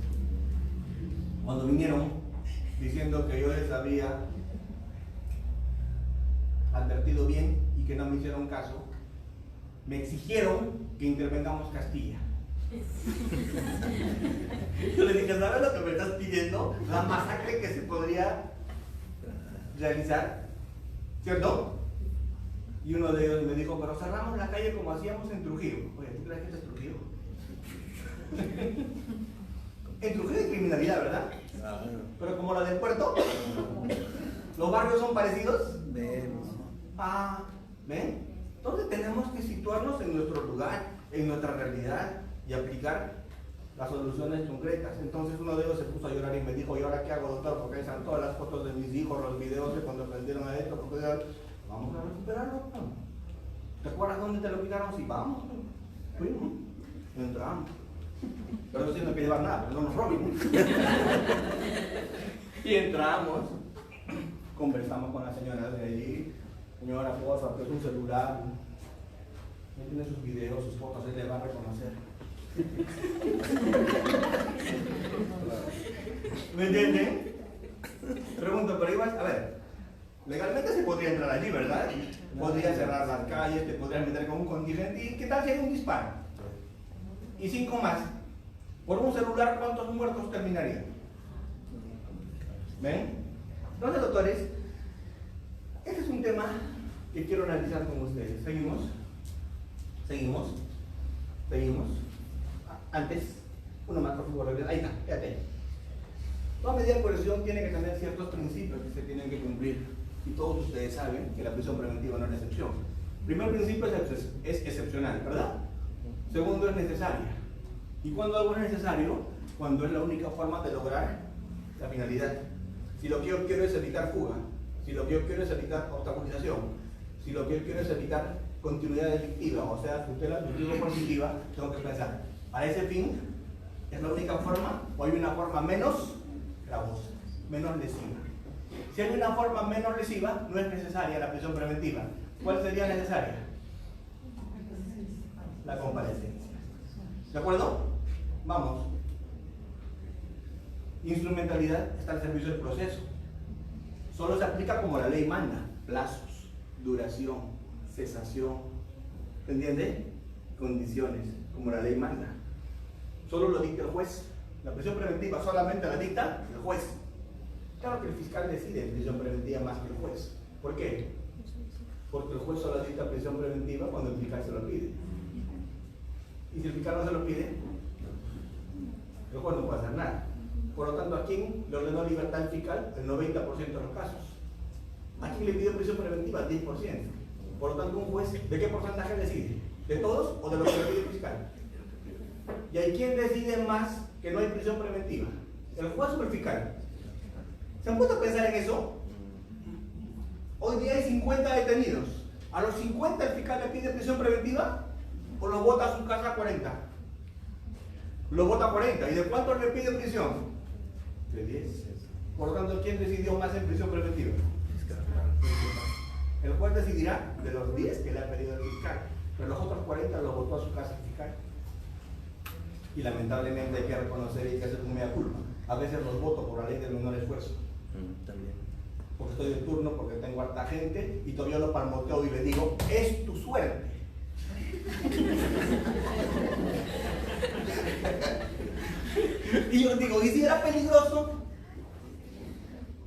cuando vinieron diciendo que yo les había advertido bien y que no me hicieron caso, me exigieron que intervengamos Castilla. Yo les dije, ¿sabes lo que me estás pidiendo? La masacre que se podría realizar, ¿cierto? Y uno de ellos me dijo, pero cerramos la calle como hacíamos en Trujillo. Oye, ¿tú crees que esto es Trujillo? En Trujillo hay criminalidad, ¿verdad? Pero como la del puerto, ¿los barrios son parecidos? Ah, ¿ven? Entonces tenemos que situarnos en nuestro lugar, en nuestra realidad y aplicar las soluciones concretas. Entonces uno de ellos se puso a llorar y me dijo, ¿y ahora qué hago, doctor? Porque ahí están todas las fotos de mis hijos, los videos de cuando prendieron a esto, porque vamos a recuperarlo, ¿no? ¿Te acuerdas dónde te lo quitaron? Sí, vamos, fuimos, entramos. Pero no tienen que llevar nada, no nos roben. Y entramos, conversamos con la señora de allí. Señora, porfa, que es un celular. No tiene sus videos, sus fotos, él le va a reconocer. ¿Me entienden? Pregunto, pero ibas, a ver, legalmente se podría entrar allí, ¿verdad? Podría cerrar las calles, te podrías meter con un contingente. ¿Y qué tal si hay un disparo? Y 5 más. Por un celular, ¿cuántos muertos terminarían? ¿Ven? Entonces, doctores, este es un tema que quiero analizar con ustedes. ¿Seguimos? ¿Seguimos? ¿Seguimos? Antes, uno más, por favor. Ahí está, fíjate. Toda medida de coerción tiene que tener ciertos principios que se tienen que cumplir. Y todos ustedes saben que la prisión preventiva no es la excepción. El primer principio es excepcional, ¿verdad? Segundo, es necesaria. ¿Y cuando algo es necesario? Cuando es la única forma de lograr la finalidad. Si lo que yo quiero es evitar fuga, si lo que yo quiero es evitar obstaculización, si lo que yo quiero es evitar continuidad delictiva, o sea, tutela positiva, tengo que pensar, ¿para ese fin es la única forma o hay una forma menos gravosa, menos lesiva? Si hay una forma menos lesiva, no es necesaria la prisión preventiva. ¿Cuál sería necesaria? La comparecencia. ¿De acuerdo? Vamos. Instrumentalidad está al servicio del proceso. Solo se aplica como la ley manda. Plazos, duración, cesación. ¿Se entiende? Condiciones, como la ley manda. Solo lo dicta el juez. La prisión preventiva solamente la dicta el juez. Claro que el fiscal decide en prisión preventiva más que el juez. ¿Por qué? Porque el juez solo dicta prisión preventiva cuando el fiscal se lo pide. Y si el fiscal no se lo pide, el juez no puede hacer nada. Por lo tanto, ¿a quién le ordenó libertad al fiscal? El 90% de los casos. ¿A quién le pidió prisión preventiva? 10%. Por lo tanto, un juez, ¿de qué porcentaje decide? ¿De todos o de lo que le pide el fiscal? ¿Y hay quién decide más que no hay prisión preventiva? ¿El juez o el fiscal? ¿Se han puesto a pensar en eso? Hoy día hay 50 detenidos. ¿A los 50 el fiscal le pide prisión preventiva? o lo bota a su casa a 40? Lo bota a 40. ¿Y de cuánto le pide prisión? De 10. Por lo tanto, ¿quién decidió más en prisión preventiva? El juez decidirá de los 10 que le ha pedido el fiscal, pero los otros 40 los votó a su casa fiscal. Y lamentablemente hay que reconocer y hay que hacer un mea culpa. A veces los voto por la ley del menor esfuerzo. También. Porque estoy en turno, porque tengo harta gente y todavía lo palmoteo y le digo, es tu suerte. Y yo digo, ¿y si era peligroso?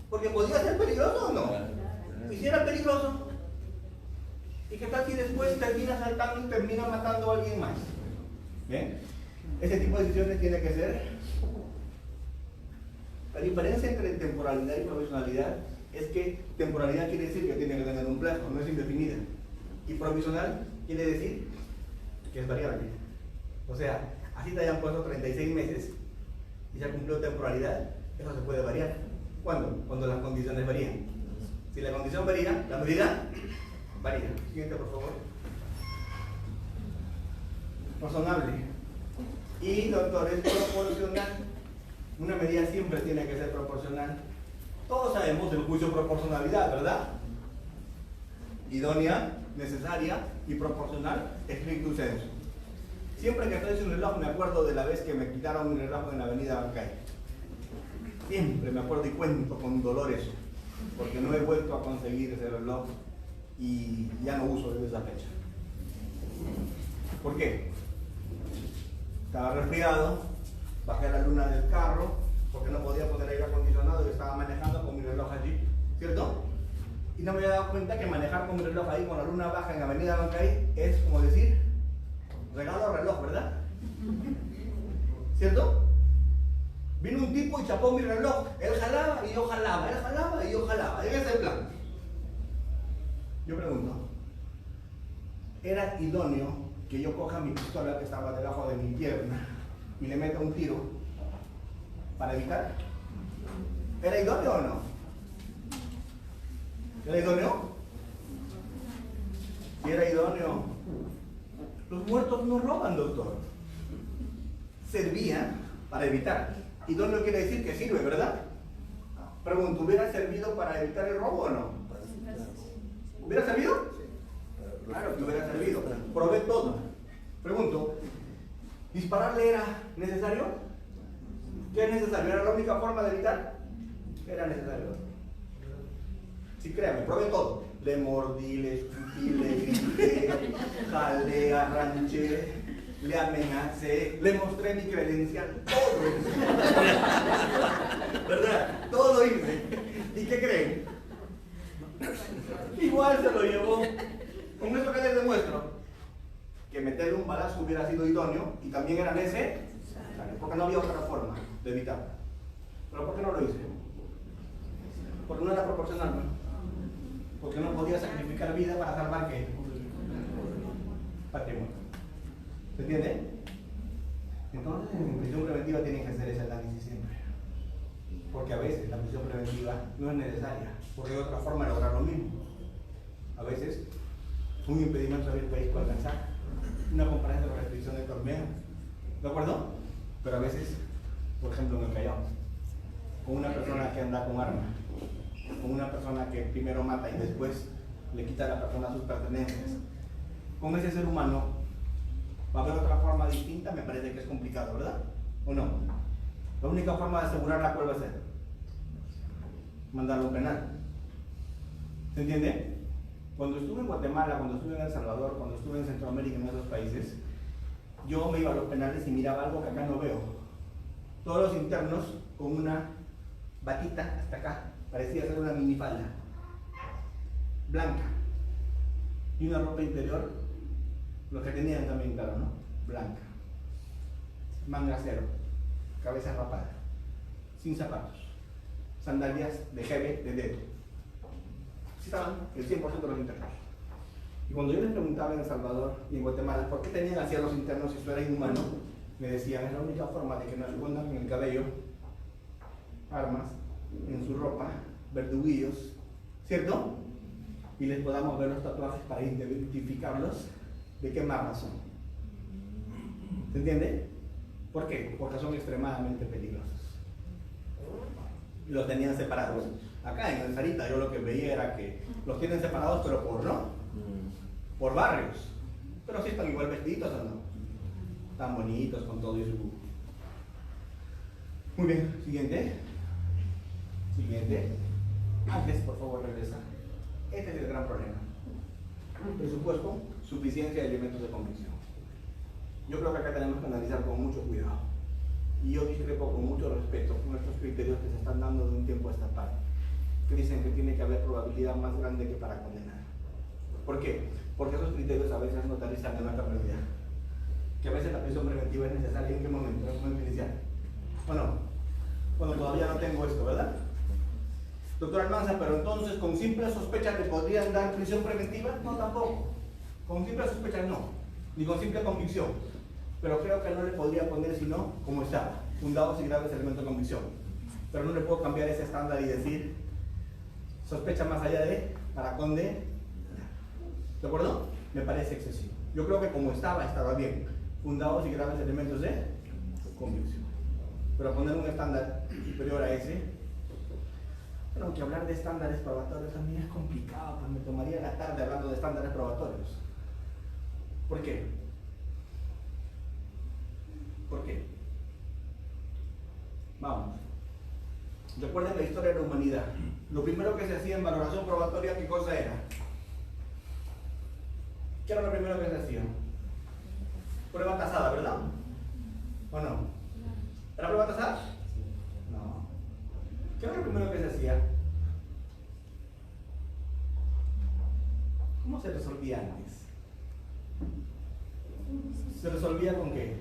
Porque podía ser peligroso o no. ¿Y si era peligroso? ¿Y qué tal si después termina saltando y termina matando a alguien más? ¿Bien? Ese tipo de decisiones tiene que ser. La diferencia entre temporalidad y provisionalidad es que temporalidad quiere decir que tiene que tener un plazo, no es indefinida. Y provisional quiere decir que es variable. O sea, así te hayan puesto 36 meses y se ha cumplido temporalidad, eso se puede variar. ¿Cuándo? Cuando las condiciones varían. Si la condición varía, la medida varía. Siguiente, por favor. Razonable. Y, doctor, es proporcional. Una medida siempre tiene que ser proporcional. Todos sabemos el juicio de proporcionalidad, ¿verdad? Idónea, necesaria y proporcional, stricto sensu. Siempre que estoy sin reloj me acuerdo de la vez que me quitaron mi reloj en la avenida Bancay. Siempre me acuerdo y cuento con dolor eso, porque no he vuelto a conseguir ese reloj y ya no uso desde esa fecha. ¿Por qué? Estaba resfriado, bajé a la luna del carro, porque no podía poner aire acondicionado y estaba manejando con mi reloj allí, ¿cierto? Y no me había dado cuenta que manejar con mi reloj ahí con la luna baja en la avenida Bancay es como decir, regalo reloj, ¿verdad? ¿Cierto? Vino un tipo y chapó mi reloj, él jalaba y yo jalaba, él jalaba y yo jalaba, ese es el plan. Yo pregunto, ¿era idóneo que yo coja mi pistola que estaba debajo de mi pierna y le meta un tiro para evitar? ¿Era idóneo o no? ¿Era idóneo? Si era idóneo, los muertos no roban, doctor. Servía para evitar. Idóneo quiere decir que sirve, ¿verdad? Pregunto, ¿hubiera servido para evitar el robo o no? ¿Hubiera servido? Claro que hubiera servido. Probé todo. Pregunto, ¿dispararle era necesario? ¿Qué es necesario? ¿Era la única forma de evitar? Era necesario. Sí, créame, probé todo. Le mordí, le escupí, le grité, jalé, arranché, le amenacé, le mostré mi credencial, todo hice. ¿Verdad? Todo lo hice. ¿Y qué creen? Igual se lo llevó. ¿Con eso qué les demuestro? Que meterle un balazo hubiera sido idóneo y también era necesario, porque no había otra forma de evitarlo. ¿Pero por qué no lo hice? Porque no era proporcional, ¿no? Porque no podía sacrificar vida para salvar ¿qué? Patrimonio. ¿Se entiende? Entonces, en prisión preventiva tienen que hacer ese análisis siempre. Porque a veces la prisión preventiva no es necesaria, porque hay otra forma de lograr lo mismo. A veces, un impedimento del país puede alcanzar una comparación de restricción de torneo. ¿De acuerdo? Pero a veces, por ejemplo, en el Callao, con una persona que anda con arma, con una persona que primero mata y después le quita a la persona sus pertenencias, con ese ser humano va a haber otra forma distinta. Me parece que es complicado, ¿verdad? ¿O no? La única forma de asegurarla, ¿cuál va a ser? Mandarlo penal. ¿Se entiende? Cuando estuve en Guatemala, cuando estuve en El Salvador, cuando estuve en Centroamérica, en esos países, yo me iba a los penales y miraba algo que acá no veo. Todos los internos con una batita hasta acá, parecía ser una minifalda blanca y una ropa interior, los que tenían también, claro, ¿no? Blanca, manga cero, cabeza rapada, sin zapatos, sandalias de jeve de dedo. Así estaban el 100% de los internos. Y cuando yo les preguntaba en El Salvador y en Guatemala por qué tenían así a los internos si eso era inhumano, me decían, es la única forma de que nos escondan en el cabello armas, en su ropa, verduguillos, ¿cierto? Y les podamos ver los tatuajes para identificarlos. ¿De qué más razón? ¿Se entiende? ¿Por qué? Porque son extremadamente peligrosos. Y los tenían separados. Acá en el Sarita yo lo que veía era que los tienen separados, pero por barrios. Pero sí están igual vestiditos o no. Están bonitos con todo y su... Muy bien, siguiente. Siguiente. Antes, por favor, regresa. Este es el gran problema. Presupuesto, suficiencia de elementos de convicción. Yo creo que acá tenemos que analizar con mucho cuidado. Y yo discrepo con mucho respeto con estos criterios que se están dando de un tiempo a esta parte, que dicen que tiene que haber probabilidad más grande que para condenar. ¿Por qué? Porque esos criterios a veces no aterrizan en nuestra realidad. Que a veces la prisión preventiva es necesaria en qué momento, en el momento inicial. ¿O no? Bueno, todavía no tengo esto, ¿verdad? Doctor Almanza, pero entonces con simple sospecha te podrían dar prisión preventiva? No, tampoco. Con simple sospecha no, ni con simple convicción. Pero creo que no le podría poner sino como estaba, fundados y graves elementos de convicción. Pero no le puedo cambiar ese estándar y decir sospecha más allá de para condenar. ¿De acuerdo? Me parece excesivo. Yo creo que como estaba bien, fundados y graves elementos de convicción. Pero poner un estándar superior a ese, pero que hablar de estándares probatorios también es complicado, pues me tomaría la tarde hablando de estándares probatorios. ¿Por qué? ¿Por qué? Vamos. Recuerden la historia de la humanidad. Lo primero que se hacía en valoración probatoria, ¿qué cosa era? ¿Qué era lo primero que se hacía? Prueba tasada, ¿verdad? ¿O no? ¿Era prueba tasada? No. ¿Qué era lo primero que se hacía? ¿Cómo se resolvía antes? ¿Se resolvía con qué?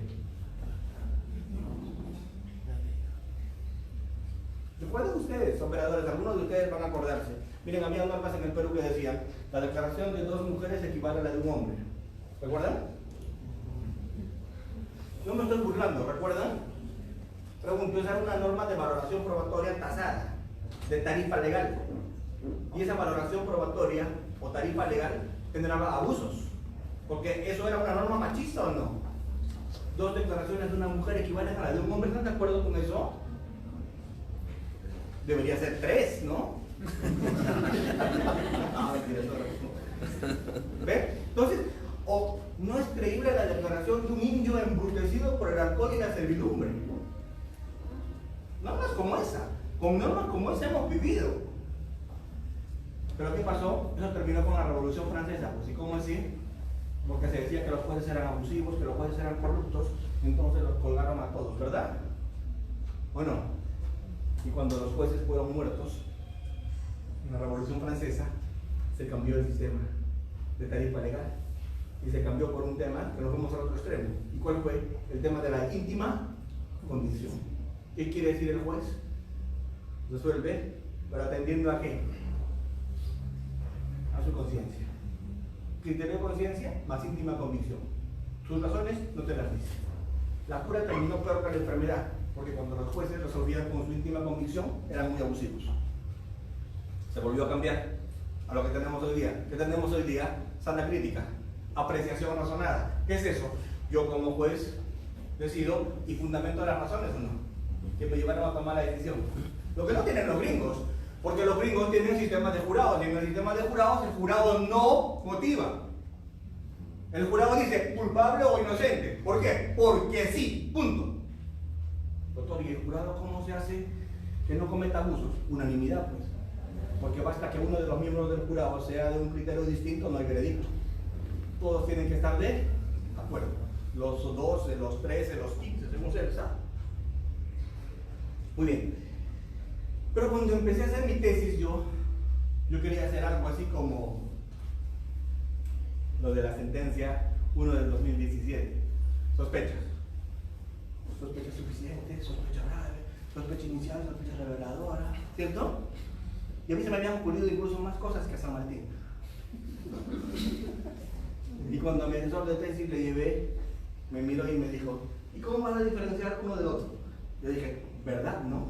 Recuerden ustedes, operadores, algunos de ustedes van a acordarse. Miren, había normas en el Perú que decían la declaración de 2 mujeres equivale a la de un hombre. ¿Recuerdan? No me estoy burlando, ¿recuerdan? Pregunto, esa era una norma de valoración probatoria tasada, de tarifa legal. Y esa valoración probatoria o tarifa legal generaba abusos, porque eso era una norma machista o no. 2 declaraciones de una mujer equivalen a la de un hombre, ¿están de acuerdo con eso? Debería ser 3, ¿no? ¿Ve? Entonces, no es creíble la declaración de un indio embrutecido por el alcohol y la servidumbre. Normas como esa, con normas como esa hemos vivido. Pero ¿qué pasó? Eso terminó con la Revolución Francesa, pues, ¿y cómo así? Porque se decía que los jueces eran abusivos, que los jueces eran corruptos, entonces los colgaron a todos, ¿verdad? ¿O no? Y cuando los jueces fueron muertos en la Revolución Francesa, se cambió el sistema de tarifa legal y se cambió por un tema que nos fuimos al otro extremo. ¿Y cuál fue? El tema de la íntima condición. ¿Qué quiere decir el juez? Resuelve, pero atendiendo ¿a qué? A su conciencia. Criterio de conciencia más íntima convicción. Sus razones no te las dice. La cura terminó peor que la enfermedad, porque cuando los jueces resolvían con su íntima convicción, eran muy abusivos. Se volvió a cambiar a lo que tenemos hoy día. ¿Qué tenemos hoy día? Sana crítica, apreciación razonada. ¿Qué es eso? Yo como juez decido y fundamento las razones o no, que me llevaron a tomar la decisión. Lo que no tienen los gringos, porque los gringos tienen sistemas de jurados, y en el sistema de jurados el jurado no motiva. El jurado dice culpable o inocente. ¿Por qué? Porque sí, punto. Doctor, ¿y el jurado cómo se hace que no cometa abusos? Unanimidad, pues. Porque basta que uno de los miembros del jurado sea de un criterio distinto, no hay veredicto. Todos tienen que estar de acuerdo. Los 12, los 13, los 15, según sea el sábado. Muy bien. Pero cuando empecé a hacer mi tesis, yo quería hacer algo así como lo de la sentencia 1 del 2017. Sospechas. Sospecha suficiente, sospecha grave, sospecha inicial, sospecha reveladora, ¿cierto? Y a mí se me habían ocurrido incluso más cosas que a San Martín. Y cuando a mi asesor de tesis le llevé, me miró y me dijo, ¿y cómo vas a diferenciar uno del otro? Yo dije, ¿verdad? No.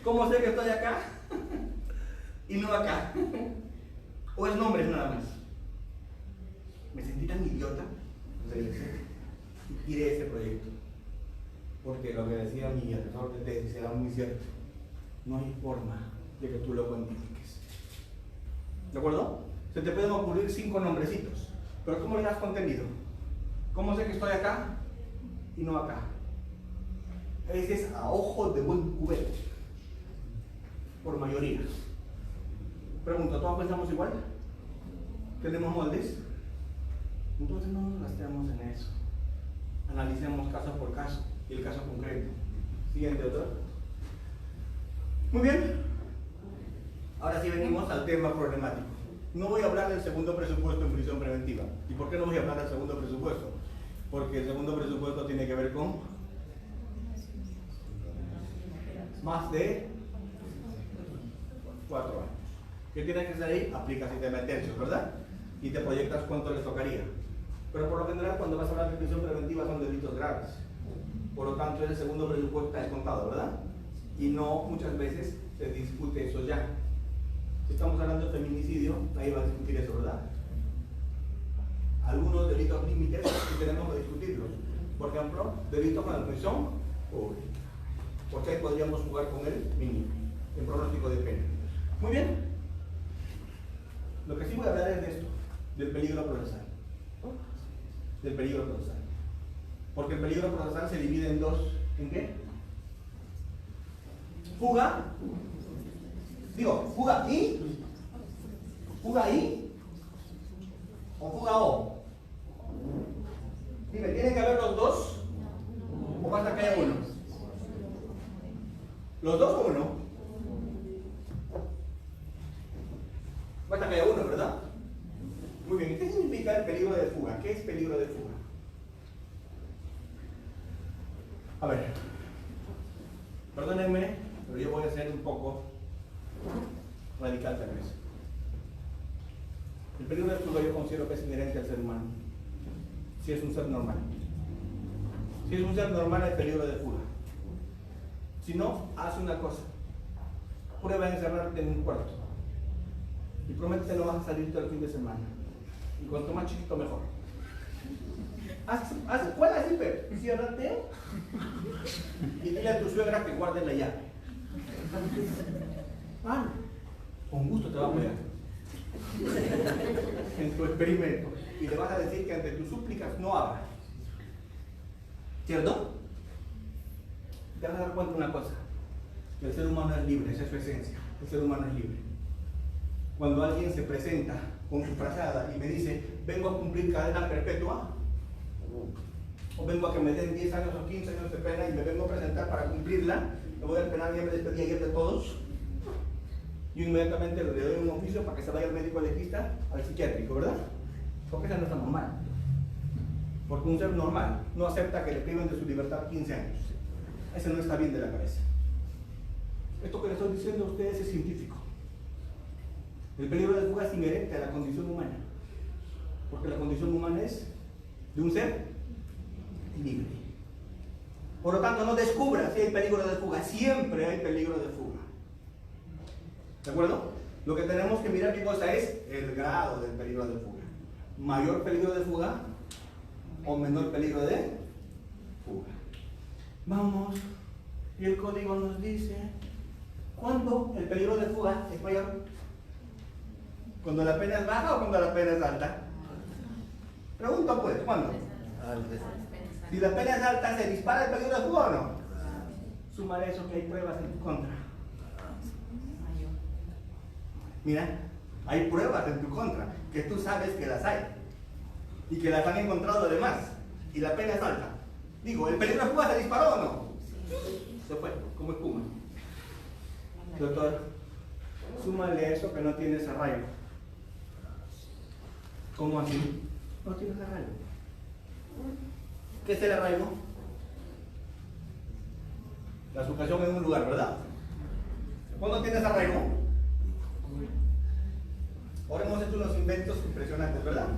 ¿Cómo sé que estoy acá y no acá? ¿O es nombres nada más? me sentí tan idiota, y tiré ese proyecto. Porque lo que decía mi asesor de tesis era muy cierto. No hay forma de que tú lo cuantifiques. ¿De acuerdo? Se te pueden ocurrir 5 nombrecitos, pero ¿cómo le das contenido? ¿Cómo sé que estoy acá y no acá? Ese es a ojo de buen cubero, por mayoría. Pregunto, ¿todos pensamos igual? ¿Tenemos moldes? Entonces no nos gastemos en eso. Analicemos caso por caso y el caso concreto. Siguiente, doctor. Muy bien. Ahora sí venimos al tema problemático. No voy a hablar del segundo presupuesto en prisión preventiva. ¿Y por qué no voy a hablar del segundo presupuesto? Porque el segundo presupuesto tiene que ver con más de 4 años. ¿Qué tienes que hacer ahí? Aplicas sistema de tercios, ¿verdad? Y te proyectas cuánto les tocaría. Pero por lo general, cuando vas a hablar de prisión preventiva son delitos graves. Por lo tanto, ese segundo presupuesto está descontado, ¿verdad? Y no muchas veces se discute eso ya. Si estamos hablando de feminicidio, nadie va a discutir eso, ¿verdad? Algunos delitos límites sí tenemos que discutirlos. Por ejemplo, delitos con la prisión pública. Porque ahí podríamos jugar con el mínimo, el pronóstico de pena. Muy bien. Lo que sí voy a hablar es de esto, del peligro procesal. Del peligro procesal. Porque el peligro procesal se divide en dos. ¿En qué? Fuga. Digo, fuga y. Fuga y. O fuga o. Dime, ¿tienen que haber los dos? ¿O basta que haya uno? ¿Los dos o uno? Basta que haya uno, ¿verdad? Muy bien, ¿qué significa el peligro de fuga? ¿Qué es peligro de fuga? A ver, perdónenme, pero yo voy a ser un poco radical tal vez. El peligro de fuga yo considero que es inherente al ser humano, si es un ser normal. Si es un ser normal hay peligro de fuga. Si no, haz una cosa. Prueba a encerrarte en un cuarto y prométete no vas a salir todo el fin de semana. Y cuanto más chiquito mejor. ¿Cuál es el ciérrate y dile a tu suegra que guarde la llave. Ah, con gusto te va a apoyar en tu experimento y le vas a decir que ante tus súplicas no abra. ¿Cierto? Te vas a dar cuenta de una cosa, que el ser humano es libre, esa es su esencia. El ser humano es libre. Cuando alguien se presenta con su frazada y me dice, vengo a cumplir cadena perpetua, o vengo a que me den 10 años o 15 años de pena y me vengo a presentar para cumplirla, me voy al penal, ya me despedí ayer de todos, y inmediatamente le doy un oficio para que se vaya al médico legista, al psiquiátrico, ¿verdad? Porque eso no está normal. Porque un ser normal no acepta que le priven de su libertad 15 años. Ese no está bien de la cabeza. Esto que le estoy diciendo a ustedes es científico. El peligro de fuga es inherente a la condición humana. Porque la condición humana es de un ser libre. Por lo tanto, no descubras si hay peligro de fuga. Siempre hay peligro de fuga. ¿De acuerdo? Lo que tenemos que mirar, ¿qué cosa es? El grado del peligro de fuga. Mayor peligro de fuga o menor peligro de fuga. Vamos, y el código nos dice, ¿cuándo el peligro de fuga es mayor? ¿Cuando la pena es baja o cuando la pena es alta? Pregunta pues, ¿cuándo? Si la pena es alta, ¿se dispara el peligro de fuga o no? Súmale eso que hay pruebas en tu contra. Mira, hay pruebas en tu contra, que tú sabes que las hay. Y que las han encontrado además. Y la pena es alta. Digo, ¿el peligro de fuga se disparó o no? Se fue, como espuma. Doctor, súmale eso que no tienes arraigo. ¿Cómo así? No tienes arraigo. ¿Qué es el arraigo? La sujeción en un lugar, ¿verdad? ¿Cuándo tienes arraigo? Ahora hemos hecho unos inventos impresionantes, ¿verdad?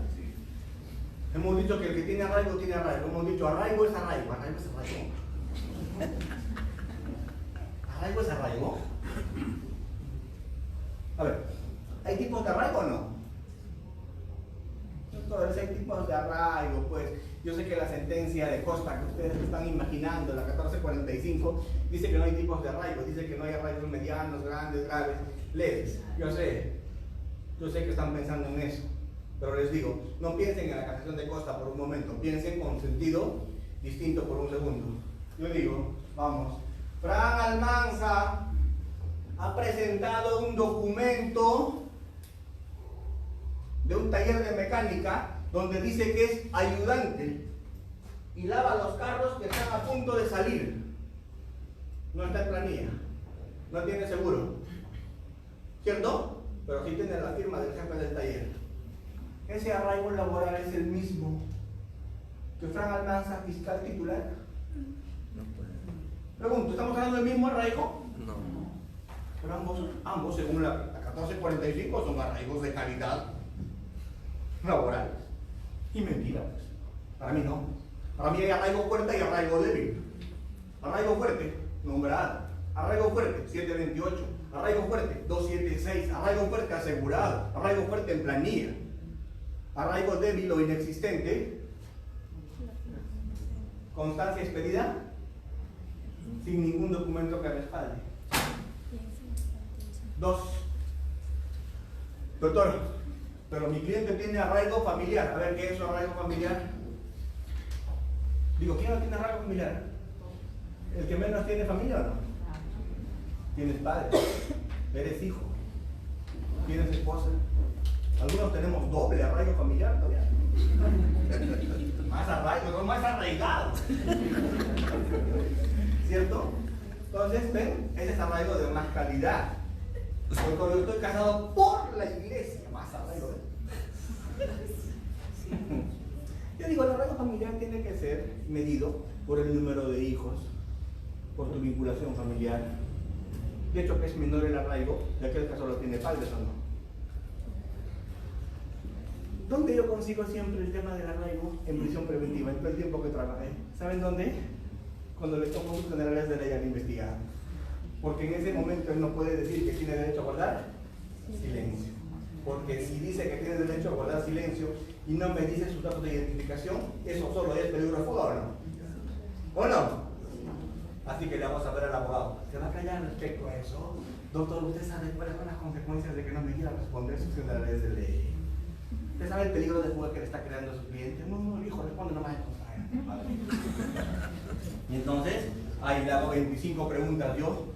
Hemos dicho que el que tiene arraigo, tiene arraigo. Hemos dicho arraigo es arraigo, arraigo es arraigo. ¿Arraigo es arraigo? A ver, ¿hay tipos de arraigo o no? Entonces hay tipos de arraigo, pues. Yo sé que la sentencia de Costa que ustedes están imaginando, la 1445, dice que no hay tipos de arraigo, dice que no hay arraigos medianos, grandes, graves, leves. Yo sé que están pensando en eso, pero les digo, no piensen en la casación de Costa por un momento, piensen con sentido distinto por un segundo. Yo digo, vamos, Fran Almanza ha presentado un documento de un taller de mecánica donde dice que es ayudante y lava los carros que están a punto de salir. No está en planilla, no tiene seguro, ¿cierto? Pero sí tiene la firma del jefe del taller. Ese arraigo laboral es el mismo que Fran Almanza, fiscal titular. No puede. Pregunto, ¿estamos hablando del mismo arraigo? No. Pero ambos según la 1445, son arraigos de calidad laboral. Y mentira, pues. Para mí no. Para mí hay arraigo fuerte y arraigo débil. Arraigo fuerte, nombrado. Arraigo fuerte, 728. Arraigo fuerte, 276. Arraigo fuerte, asegurado. Arraigo fuerte en planilla. Arraigo débil o inexistente. Constancia expedida sin ningún documento que respalde. 2. Doctor, pero mi cliente tiene arraigo familiar. A ver, ¿qué es su arraigo familiar? Digo, ¿quién no tiene arraigo familiar? ¿El que menos tiene familia o no? Tienes padre, eres hijo, tienes esposa. Algunos tenemos doble arraigo familiar todavía. Más arraigo, no más arraigado. ¿Cierto? Entonces, ven, ese es arraigo de más calidad. Porque yo estoy casado por la iglesia, más arraigo. Yo digo, el arraigo familiar tiene que ser medido por el número de hijos, por tu vinculación familiar. De hecho, que es menor el arraigo de aquel que solo tiene padres o no. ¿Dónde yo consigo siempre el tema del arraigo? En prisión preventiva, en todo el tiempo que trabajé. ¿Saben dónde? Cuando le tomo sus generales de ley al investigado. Porque en ese momento él no puede decir que tiene derecho a guardar silencio. Porque si dice que tiene derecho a guardar silencio y no me dice sus datos de identificación, eso solo es peligro de fuga o no. ¿O no? Así que le vamos a ver al abogado. ¿Se va a callar respecto a eso? Doctor, ¿usted sabe cuáles son las consecuencias de que no me quiera responder sus generales de ley? ¿Usted sabe el peligro de fuga que le está creando a su cliente? No, el hijo responde nomás. Y entonces, ahí le hago 25 preguntas yo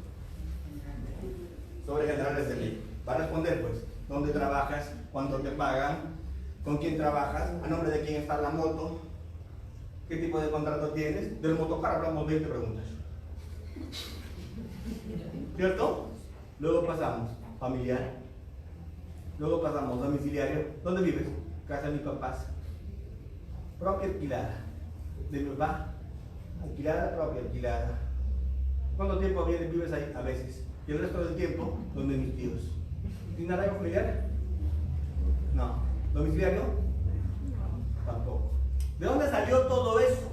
sobre generales de ley. Va a responder, pues, ¿dónde trabajas? ¿Cuánto te pagan? ¿Con quién trabajas? ¿A nombre de quién está la moto? ¿Qué tipo de contrato tienes? Del motocar hablamos 20 preguntas. ¿Cierto? Luego pasamos familiar. Luego pasamos domiciliario. ¿Dónde vives? Casa de mis papás. Propia alquilada. De mi papá. Alquilada, propia alquilada. ¿Cuánto tiempo vives ahí? A veces. Y el resto del tiempo, donde mis tíos. ¿Tiene arraigo familiar? No. ¿Domiciliario? Tampoco. ¿De dónde salió todo eso?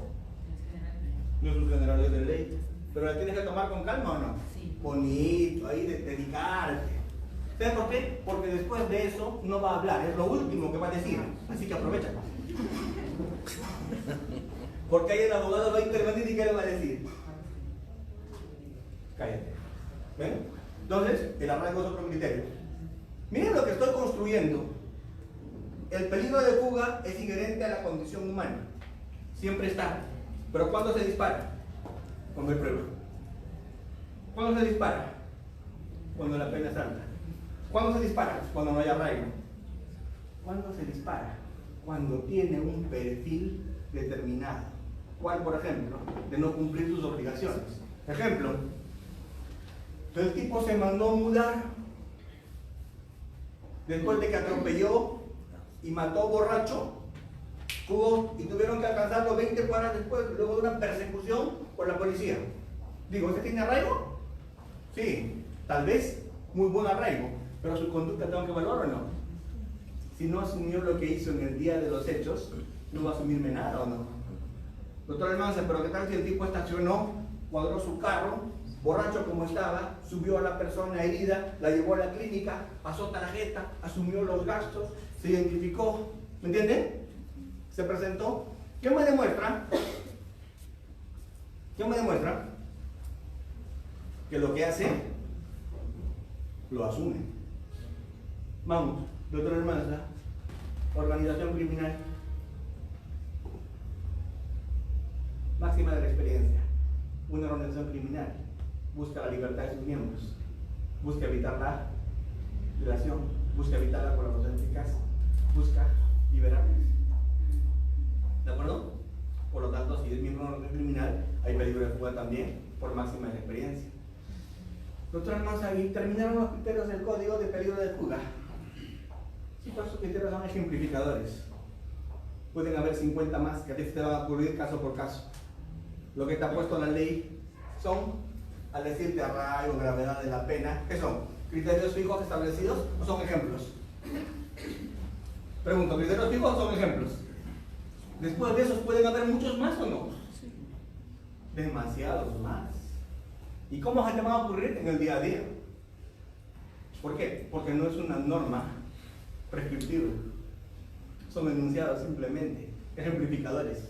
No es un generales de ley. Pero la tienes que tomar con calma o no? Sí. Bonito, ahí de dedicarte. ¿Sabes por qué? Porque después de eso no va a hablar, es lo último que va a decir. Así que aprovecha. Porque ahí el abogado va a intervenir y ¿qué le va a decir? Cállate. ¿Ven? Entonces, el arraigo es otro criterio. Miren lo que estoy construyendo. El peligro de fuga es inherente a la condición humana. Siempre está. Pero ¿cuándo se dispara? Cuando hay prueba. ¿Cuándo se dispara? Cuando la pena es alta. ¿Cuándo se dispara? Cuando no hay arraigo. ¿Cuándo se dispara? Cuando tiene un perfil determinado. ¿Cuál, por ejemplo? De no cumplir sus obligaciones. Ejemplo, el tipo se mandó mudar después de que atropelló y mató borracho, y tuvieron que alcanzarlo 20 cuadras después, luego de una persecución por la policía. Digo, ¿este tiene arraigo? Sí, tal vez muy buen arraigo, pero su conducta tengo que evaluar o no. Si no asumió lo que hizo en el día de los hechos, no va a asumirme nada o no. Doctor Almanza, pero ¿qué tal si el tipo estacionó, cuadró su carro, borracho como estaba, subió a la persona herida, la llevó a la clínica, pasó tarjeta, asumió los gastos, se identificó, ¿Me entienden? Se presentó. ¿Qué me demuestra? ¿Qué me demuestra? Que lo que hace, lo asume. Vamos, doctor Almanza, organización criminal. Máxima de la experiencia. Una organización criminal busca la libertad de sus miembros, busca evitar la violación, busca evitar la colaboración eficaz, busca liberarles. ¿De acuerdo? Por lo tanto, si es miembro de una organización criminal, hay peligro de fuga también, por máxima de la experiencia. Doctor Almanza, y terminaron los criterios del código de peligro de fuga. Sí, todos esos criterios son ejemplificadores. Pueden haber 50 más que a ti te van a ocurrir caso por caso. Lo que está puesto en la ley son, al decirte arraigo o gravedad de la pena, ¿qué son? ¿Criterios fijos establecidos o son ejemplos? Pregunto, ¿criterios fijos o son ejemplos? Después de esos, ¿pueden haber muchos más o no? Demasiados más. ¿Y cómo se te van a ocurrir en el día a día? ¿Por qué? Porque no es una norma prescriptiva. Son enunciados simplemente, ejemplificadores.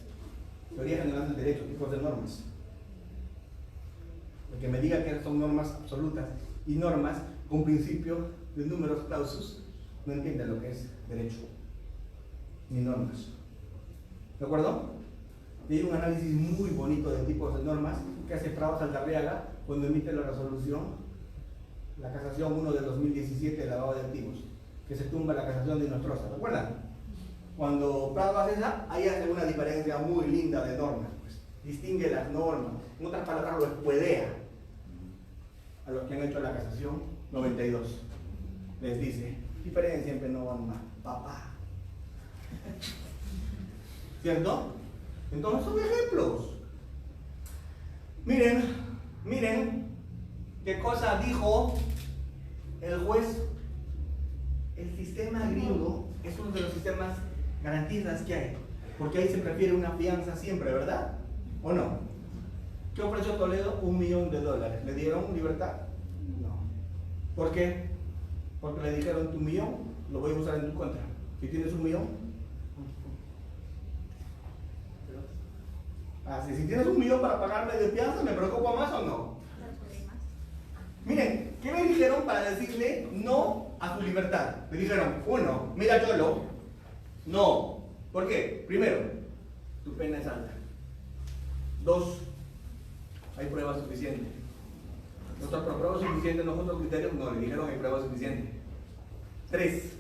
Teoría general del derecho, tipos de normas. El que me diga que son normas absolutas y normas con principio de números clausus, no entiende lo que es derecho, ni normas. ¿De acuerdo? Y hay un análisis muy bonito de tipos de normas que hace Prado Saldarriaga cuando emite la resolución, la casación 1 de 2017 de lavado de activos, que se tumba la casación de Nostroza. ¿Recuerdan? Cuando Prado hace esa, ahí hace una diferencia muy linda de normas, pues. Distingue las normas, en otras palabras lo escuedea a los que han hecho la casación 92. Les dice, diferencia en norma, papá. ¿Cierto? Entonces son ejemplos. Miren qué cosa dijo el juez. El sistema gringo es uno de los sistemas garantistas que hay, porque ahí se prefiere una fianza siempre, ¿verdad? ¿O no? ¿Qué ofreció Toledo? $1 millón. ¿Le dieron libertad? No. ¿Por qué? Porque le dijeron, tu millón lo voy a usar en tu contra. Si tienes $1 millón, si tienes $1 millón para pagarme de fianza, ¿me preocupa más o no? Miren, ¿qué me dijeron para decirle no a su libertad? Me dijeron, 1, mira Yolo, no. ¿Por qué? Primero, tu pena es alta. 2, hay pruebas suficientes. Nosotros, pruebas suficientes, nosotros criterios, no, le dijeron hay pruebas suficientes. 3,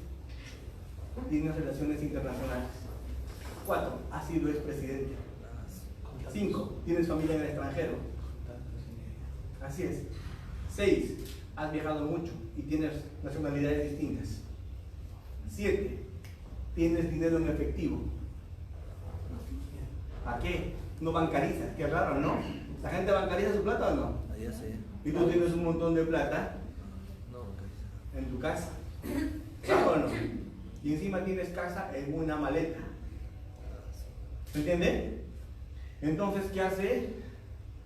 tienes relaciones internacionales. 4, has sido expresidente. 5, tienes familia en el extranjero. Así es. 6, has viajado mucho y tienes nacionalidades distintas. 7, tienes dinero en efectivo. ¿A qué? No bancarizas, qué raro, ¿no? ¿La gente bancariza su plata o no? Ya sé. ¿Y tú tienes un montón de plata? No bancariza. En tu casa. ¿Claro o no? Y encima tienes casa en una maleta. ¿Se entiende? Entonces, ¿qué hace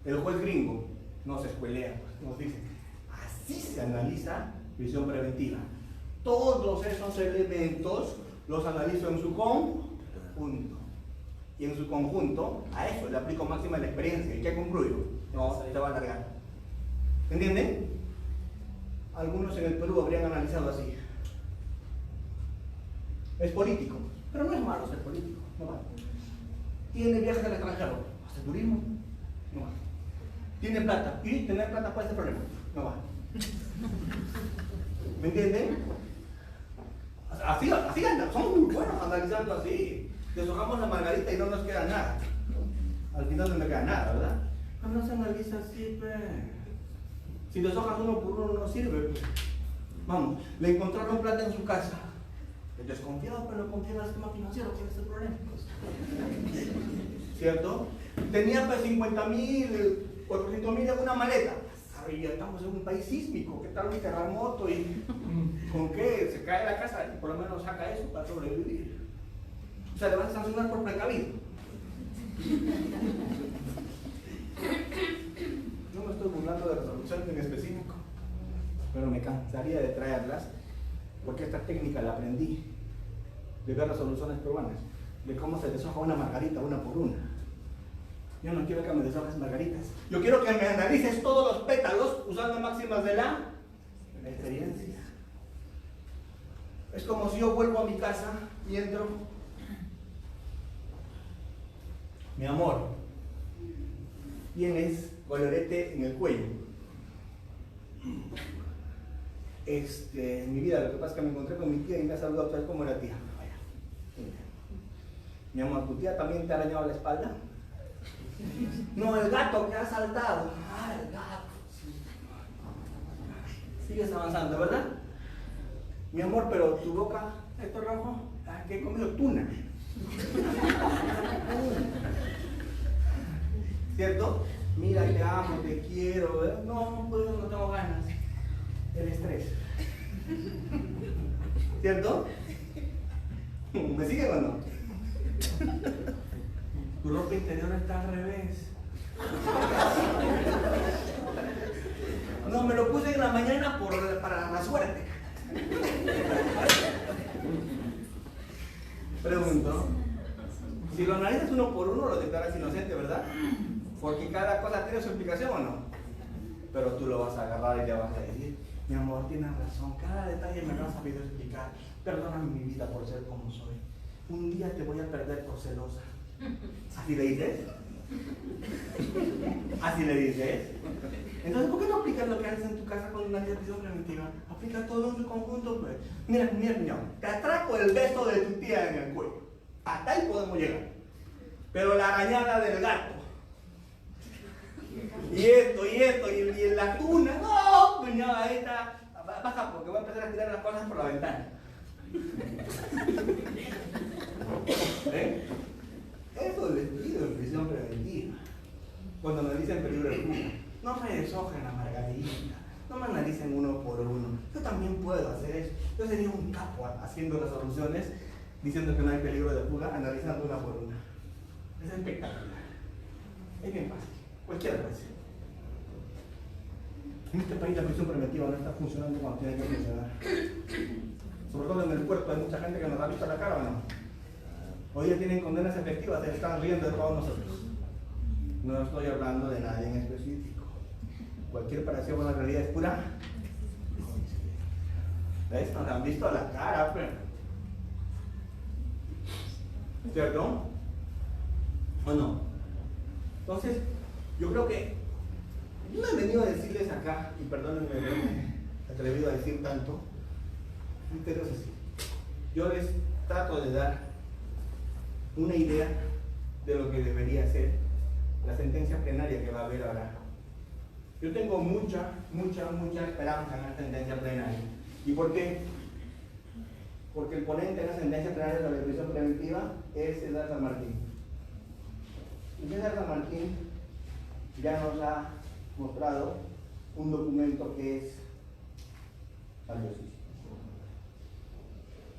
el juez gringo? Nos escuelea, nos dice, así se analiza prisión preventiva. Todos esos elementos los analizo en su conjunto. Y en su conjunto, a eso le aplico máxima la experiencia. ¿Y qué concluyo? No, se va a alargar. ¿Entienden? Algunos en el Perú habrían analizado así. Es político, pero no es malo ser político, no vale. Tiene viajes al extranjero, hace turismo, no vale. Tiene plata, y tener plata puede ser problema, no vale. ¿Me entienden? Así anda, somos muy buenos analizando así. Deshojamos la margarita y no nos queda nada. Al final no me queda nada, ¿verdad? No se analiza así, pues. Si deshojas uno por uno no sirve, pues. Vamos, le encontraron plata en su casa. El desconfiado, pero confía en el sistema financiero, tiene ese problema. ¿Cierto? Tenía pues 50.000, 400.000 en una maleta. Arriba, estamos en un país sísmico, ¿qué tal un terremoto? ¿Y con qué? Se cae la casa y por lo menos saca eso para sobrevivir. O sea, le vas a sancionar por precavido. No me estoy burlando de resoluciones en específico, pero me cansaría de traerlas porque esta técnica la aprendí de ver resoluciones peruanas, de cómo se deshoja una margarita una por una. Yo no quiero que me deshojes margaritas. Yo quiero que me analices todos los pétalos usando máximas de la experiencia. Es como si yo vuelvo a mi casa y entro. Mi amor, tienes colorete en el cuello. En mi vida, lo que pasa es que me encontré con mi tía y me ha saludado otra vez como era tía. Vaya. Mi amor, ¿tu tía también te ha arañado la espalda? No, el gato que ha saltado. Ah, el gato. Sí. Sigues avanzando, ¿verdad? Mi amor, pero tu boca, esto rojo, que he comido tuna. ¿Cierto? Mira, te amo, te quiero. ¿Verdad? No, pues no tengo ganas. El estrés. ¿Cierto? ¿Me siguen o no? Tu ropa interior está al revés. No, me lo puse en la mañana para la suerte. Pregunto, si lo analizas uno por uno, lo declaras inocente, ¿verdad? Porque cada cosa tiene su explicación o no. Pero tú lo vas a agarrar y le vas a decir, mi amor, tienes razón, cada detalle me lo has sabido explicar. Perdóname mi vida por ser como soy. Un día te voy a perder por celosa. ¿Así le dices? ¿Así le dices? Entonces, ¿por qué no aplicas lo que haces en tu casa con una prisión preventiva? Aplica todo en su conjunto, pues. Mira, niño, te atraco el beso de tu tía en el cuello. Hasta ahí podemos llegar. Pero la arañada del gato. Y la tuna, no, cuñado, ahí está. Baja porque voy a empezar a tirar las cosas por la ventana. ¿Eh? Eso les pido en prisión preventiva. Cuando me dicen peligro de fuga, no me deshojen la margarita, no me analicen uno por uno. Yo también puedo hacer eso. Yo sería un capo haciendo resoluciones diciendo que no hay peligro de fuga, analizando una por una. Es espectacular. Es bien fácil. Cualquiera puede ser. En este país la prisión preventiva no está funcionando como tiene que funcionar. Sobre todo en el puerto hay mucha gente que nos ha visto la cara, ¿o no? Hoy ya tienen condenas efectivas, se están riendo de todos nosotros. No estoy hablando de nadie en específico. Cualquier parecido con la realidad es pura. ¿Ves? Nos han visto la cara, pero. ¿Cierto? ¿O no? Entonces, yo creo que yo no he venido a decirles acá, y perdónenme haberme atrevido a decir tanto, pero es así. Yo les trato de dar una idea de lo que debería ser la sentencia plenaria que va a haber ahora. Yo tengo mucha esperanza en la sentencia plenaria. ¿Y por qué? Porque el ponente en la sentencia plenaria de la prisión preventiva es César San Martín. Y César San Martín ya nos ha mostrado un documento que es valiosísimo.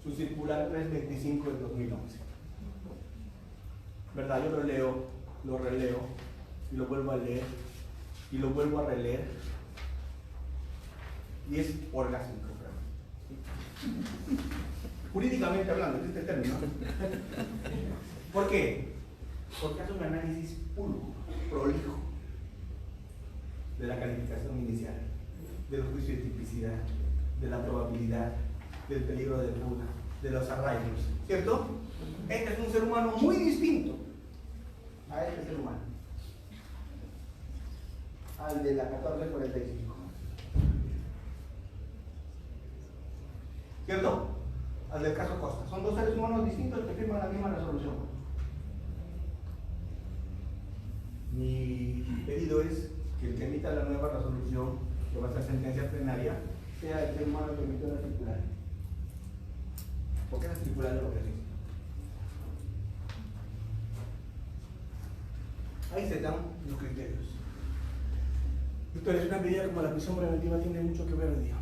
Su circular 325 del 2011. ¿Verdad? Yo lo leo, lo releo, y lo vuelvo a leer, y lo vuelvo a releer, y es orgásmico. Jurídicamente hablando, existe el término. ¿Por qué? Porque hace un análisis puro, prolijo, de la calificación inicial, del juicio de tipicidad, de la probabilidad, del peligro de fuga, de los arraigos, ¿cierto? Este es un ser humano muy distinto a este ser humano, al de la 1445, ¿cierto? Al del caso Costa. Son dos seres humanos distintos que firman la misma resolución. Mi pedido es que el que emita la nueva resolución, que va a ser sentencia plenaria, sea el ser humano que emitió la circular. ¿Por qué la circular de lo que dice? Ahí se dan los criterios. Entonces, una medida como la prisión preventiva tiene mucho que ver hoy día.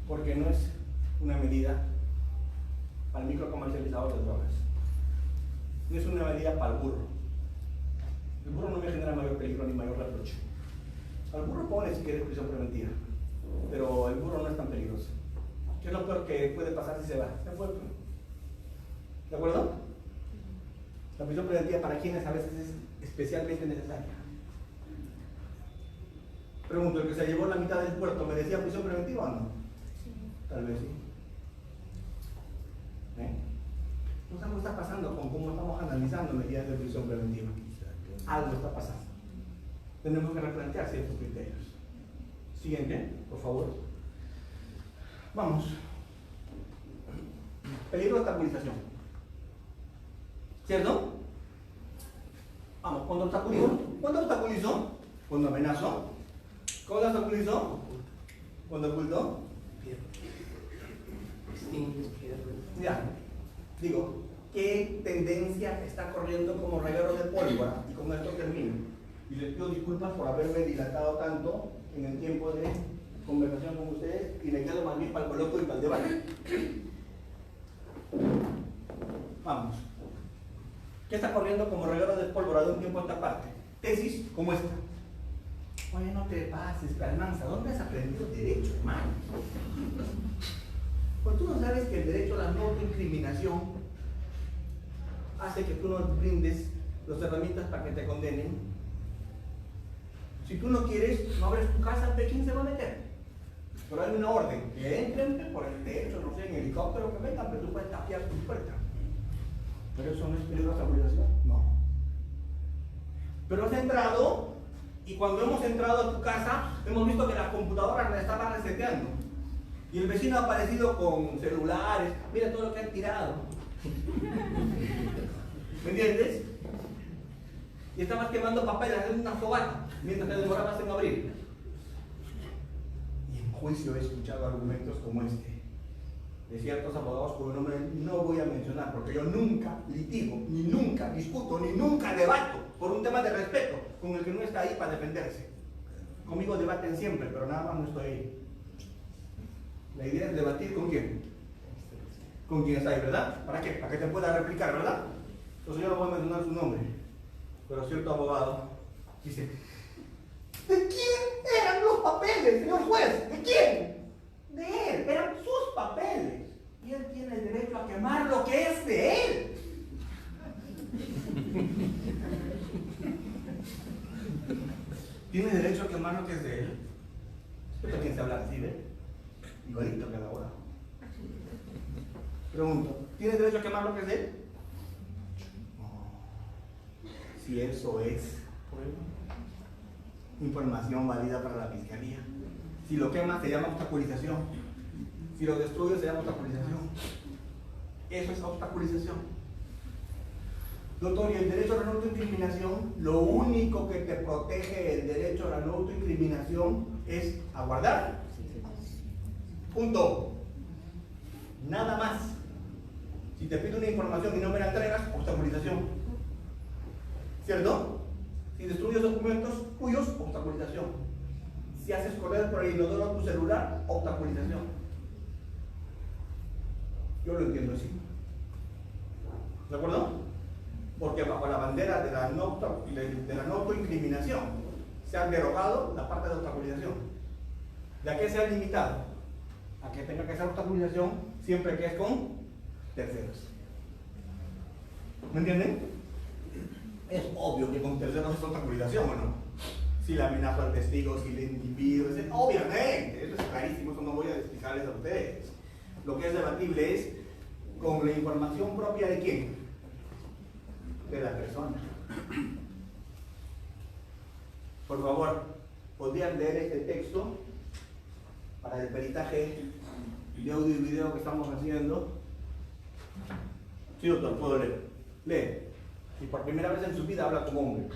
Porque no es una medida para el microcomercializador de drogas. No es una medida para el burro. El burro no me genera mayor peligro ni mayor reproche. Al burro pone si quiere prisión preventiva, pero el burro no es tan peligroso. ¿Qué es lo peor que puede pasar si se va? Se fue. ¿De acuerdo? La prisión preventiva para quienes a veces es especialmente necesaria. Pregunto, ¿el que se llevó la mitad del puerto merecía prisión preventiva o no? Sí. Tal vez sí. No sé qué está pasando con cómo estamos analizando medidas de prisión preventiva. Algo está pasando. Tenemos que replantear ciertos criterios. Siguiente, por favor. Vamos. Peligro de obstaculización. ¿Cierto? Vamos, ¿cuándo obstaculizó? ¿Cuándo obstaculizó? ¿Cuándo amenazó? ¿Cuándo obstaculizó? ¿Cuándo ocultó? Ya. Digo, ¿qué tendencia está corriendo como reguero de pólvora? Y con esto termino. Y les pido disculpas por haberme dilatado tanto en el tiempo de conversación con ustedes y me quedo más bien para el coloquio y para el debate. Vamos. ¿Qué está corriendo como reguero de pólvora de un tiempo a esta parte? Tesis como esta. Oye, no te pases, Calmanza, ¿dónde has aprendido derecho, hermano? Pues tú no sabes que el derecho a la no autoincriminación hace que tú no brindes las herramientas para que te condenen. Si tú no quieres, no abres tu casa, ¿quién se va a meter? Pero hay una orden, que entren por el techo, no sé, en helicóptero, que vengan, pero tú puedes tapiar tu puerta. ¿Pero eso no es peligro de obstaculización? No. Pero has entrado, y cuando hemos entrado a tu casa, hemos visto que las computadoras me estaban reseteando. Y el vecino ha aparecido con celulares, mira todo lo que han tirado. ¿Me entiendes? Y estabas quemando papel, haciendo una fogata, mientras te demorabas en abrir. Y en juicio he escuchado argumentos como este, de ciertos abogados cuyo nombre no voy a mencionar, porque yo nunca litigo, ni nunca discuto, ni nunca debato por un tema de respeto con el que no está ahí para defenderse. Conmigo debaten siempre, pero nada más no estoy ahí. La idea es debatir con quién. Con quién está ahí, ¿verdad? ¿Para qué? Para que te pueda replicar, ¿verdad? Entonces yo no voy a mencionar su nombre, pero cierto abogado dice: ¿de quién eran los papeles, señor juez? ¿De quién? De él, eran sus papeles. Y él tiene el derecho a quemar lo que es de él. ¿Tiene derecho a quemar lo que es de él? Pero ¿quién se habla así, ve? Igualito que el abogado. Pregunto, ¿tiene derecho a quemar lo que es de él? No. Si eso es información válida para la fiscalía. Si lo quema se llama obstaculización. Si lo destruye se llama obstaculización. Eso es obstaculización. Doctor, y el derecho a la no autoincriminación, lo único que te protege el derecho a la no autoincriminación es aguardar. Punto. Nada más. Si te pido una información y no me la entregas, obstaculización. ¿Cierto? Si destruyes documentos tuyos, obstaculización. Si haces correr por el inodoro tu celular, obstaculización. Yo lo entiendo así. ¿De acuerdo? Porque bajo la bandera de la no autoincriminación se ha derogado la parte de obstaculización. ¿De a qué se ha limitado? A que tenga que ser obstaculización siempre que es con terceros. ¿Me entienden? Es obvio que con terceros es obstaculización, ¿o no? Si le amenazo al testigo, si le impido, obviamente, eso es clarísimo, eso no voy a explicarles a ustedes. Lo que es debatible es con la información propia de quién, de la persona. Por favor, ¿podrían leer este texto para el peritaje de audio y video que estamos haciendo? Sí, doctor, puedo leer. Lee. Y por primera vez en su vida habla como hombre.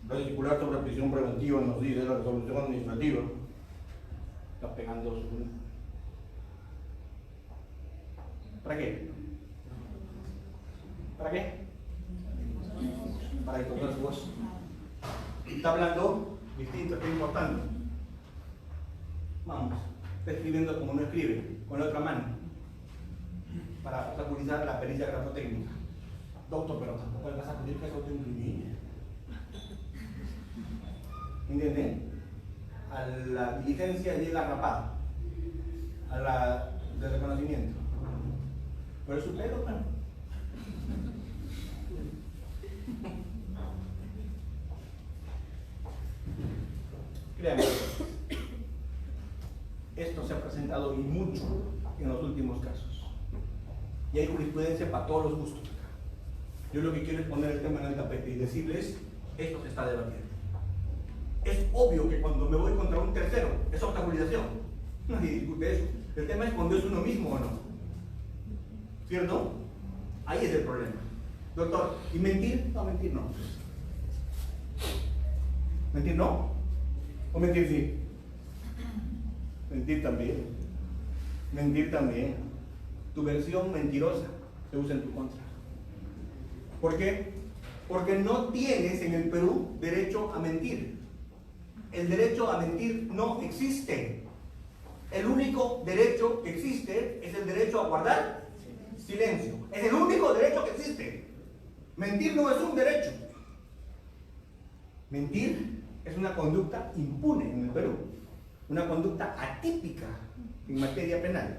La circular sobre prisión preventiva nos dice la resolución administrativa. Está pegando su... ¿Para qué? ¿Para qué? Para encontrar su voz. Está hablando distinto, está importando. Vamos, está escribiendo como no escribe, con la otra mano, para obstaculizar la pericia grafotécnica. Doctor, pero tampoco le vas a pedir que eso te incrimine. ¿Entienden? A la diligencia llega rapada, a la de reconocimiento. Pero es su pelo, bueno. Créanme, esto se ha presentado y mucho en los últimos casos. Y hay jurisprudencia para todos los gustos. Yo lo que quiero es poner el tema en el tapete y decirles, esto se está debatiendo. Es obvio que cuando me voy contra un tercero, es obstaculización. Nadie discute eso. El tema es cuando es uno mismo o no. ¿Cierto? Ahí es el problema. Doctor, ¿y mentir? No, mentir no. ¿Mentir no? ¿O mentir sí? Mentir también. Mentir también. Tu versión mentirosa se usa en tu contra. ¿Por qué? Porque no tienes en el Perú derecho a mentir. El derecho a mentir no existe. El único derecho que existe es el derecho a guardar silencio. Es el único derecho que existe. Mentir no es un derecho. Mentir es una conducta impune en el Perú. Una conducta atípica en materia penal.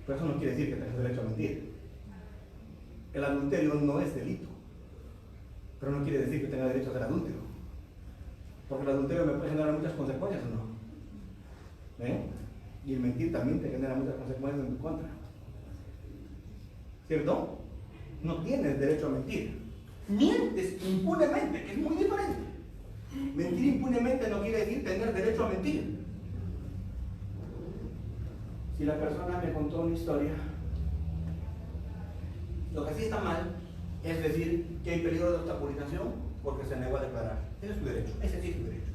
Pero eso no quiere decir que tengas derecho a mentir. El adulterio no es delito. Pero no quiere decir que tenga derecho a ser adúltero. Porque el adulterio me puede generar muchas consecuencias, ¿o no? Y el mentir también te genera muchas consecuencias en tu contra. ¿Cierto? No tienes derecho a mentir. Mientes impunemente, que es muy diferente. Mentir impunemente no quiere decir tener derecho a mentir. Si la persona me contó una historia, lo que sí está mal es decir que hay peligro de obstaculización porque se negó a declarar. Ese es su derecho, ese sí es su derecho.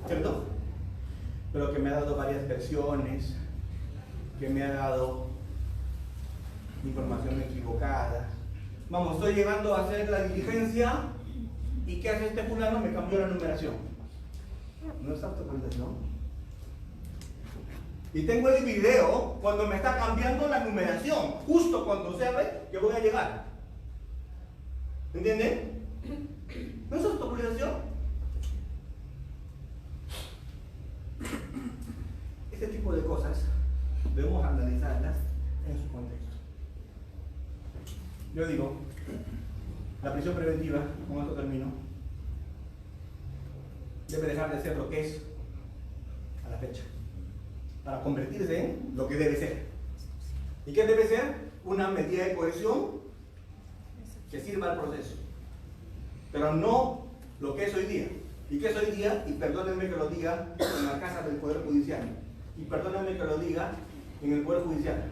¿Cierto? Pero que me ha dado varias versiones, que me ha dado información equivocada. Vamos, estoy llegando a hacer la diligencia y ¿qué hace este fulano? Me cambió la numeración. ¿No es obstaculización? Y tengo el video cuando me está cambiando la numeración, justo cuando sabe que voy a llegar. ¿Entienden? ¿No es obstaculización? Este tipo de cosas debemos analizarlas en su contexto. Yo digo, la prisión preventiva, con esto termino, debe dejar de ser lo que es a la fecha, para convertirse en lo que debe ser. ¿Y qué debe ser? Una medida de cohesión que sirva al proceso, pero no lo que es hoy día. ¿Y qué es hoy día? Y perdónenme que lo diga en la casa del Poder Judicial, y perdónenme que lo diga en el Poder Judicial,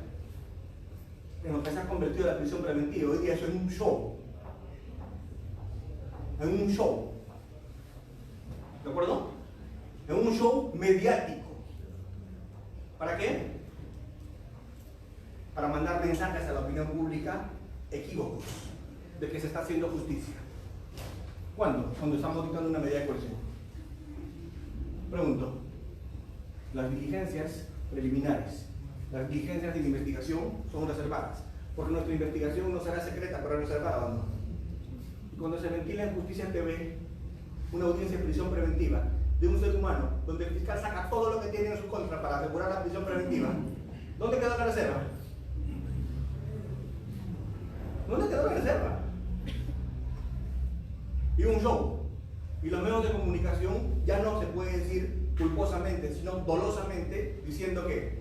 en lo que se ha convertido la prisión preventiva. Hoy día eso es un show. Es un show. ¿De acuerdo? Es un show mediático. ¿Para qué? Para mandar mensajes a la opinión pública equívocos de que se está haciendo justicia. ¿Cuándo? Cuando estamos dictando una medida de coerción. Pregunto, las diligencias preliminares, las diligencias de investigación son reservadas, porque nuestra investigación no será secreta, pero reservada, ¿o no? Y cuando se ventila en Justicia TV una audiencia de prisión preventiva de un ser humano, donde el fiscal saca todo lo que tiene en su contra para asegurar la prisión preventiva, ¿dónde quedó la reserva? ¿Dónde quedó la reserva? Y un show. Y los medios de comunicación ya no se puede decir culposamente, sino dolosamente, diciendo que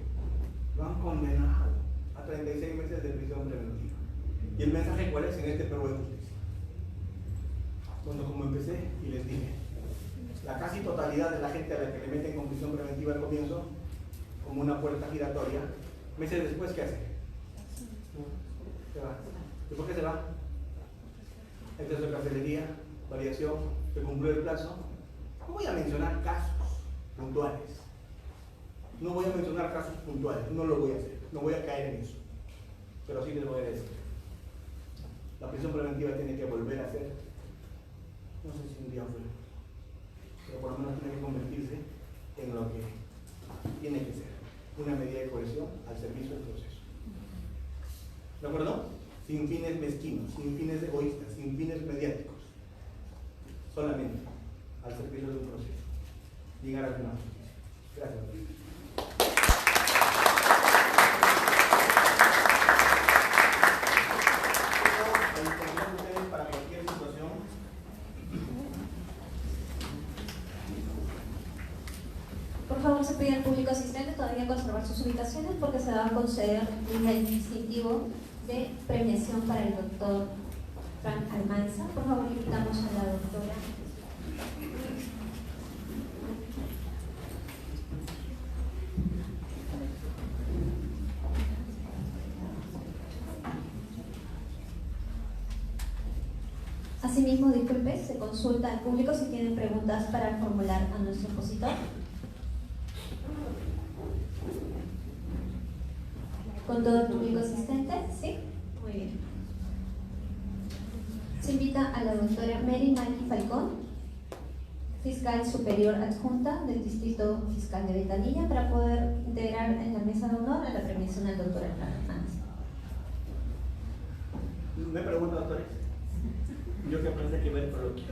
lo han condenado a 36 meses de prisión preventiva. ¿Y el mensaje cuál es en este Perú de justicia? Cuando como empecé y les dije, la casi totalidad de la gente a la que le meten con prisión preventiva al comienzo, como una puerta giratoria, meses después, ¿qué hace? Se va. ¿Y por qué se va? Exceso de carcelería, variación, se cumplió el plazo. No voy a mencionar casos puntuales. No voy a mencionar casos puntuales, no lo voy a hacer, no voy a caer en eso. Pero sí les voy a decir, la prisión preventiva tiene que volver a ser, no sé si un día fue, pero por lo menos tiene que convertirse en lo que tiene que ser, una medida de cohesión al servicio del proceso. ¿De acuerdo? Sin fines mezquinos, sin fines egoístas, sin fines mediáticos, solamente al servicio de un proceso. Llegar al final. Gracias. pueden conservar sus ubicaciones porque se va a conceder el distintivo de premiación para el doctor Frank Almanza. Por favor, invitamos a la doctora. Asimismo, disculpe, se consulta al público si tienen preguntas para formular a nuestro expositor. ¿Con todo el público asistente? ¿Sí? Muy bien. Se invita a la doctora Mary Mikey Falcón, fiscal superior adjunta del Distrito Fiscal de Ventanilla, para poder integrar en la mesa de honor a la premiación al doctor Hernández. ¿Me pregunta, doctores? Yo que pensé que iba a ir por lo que...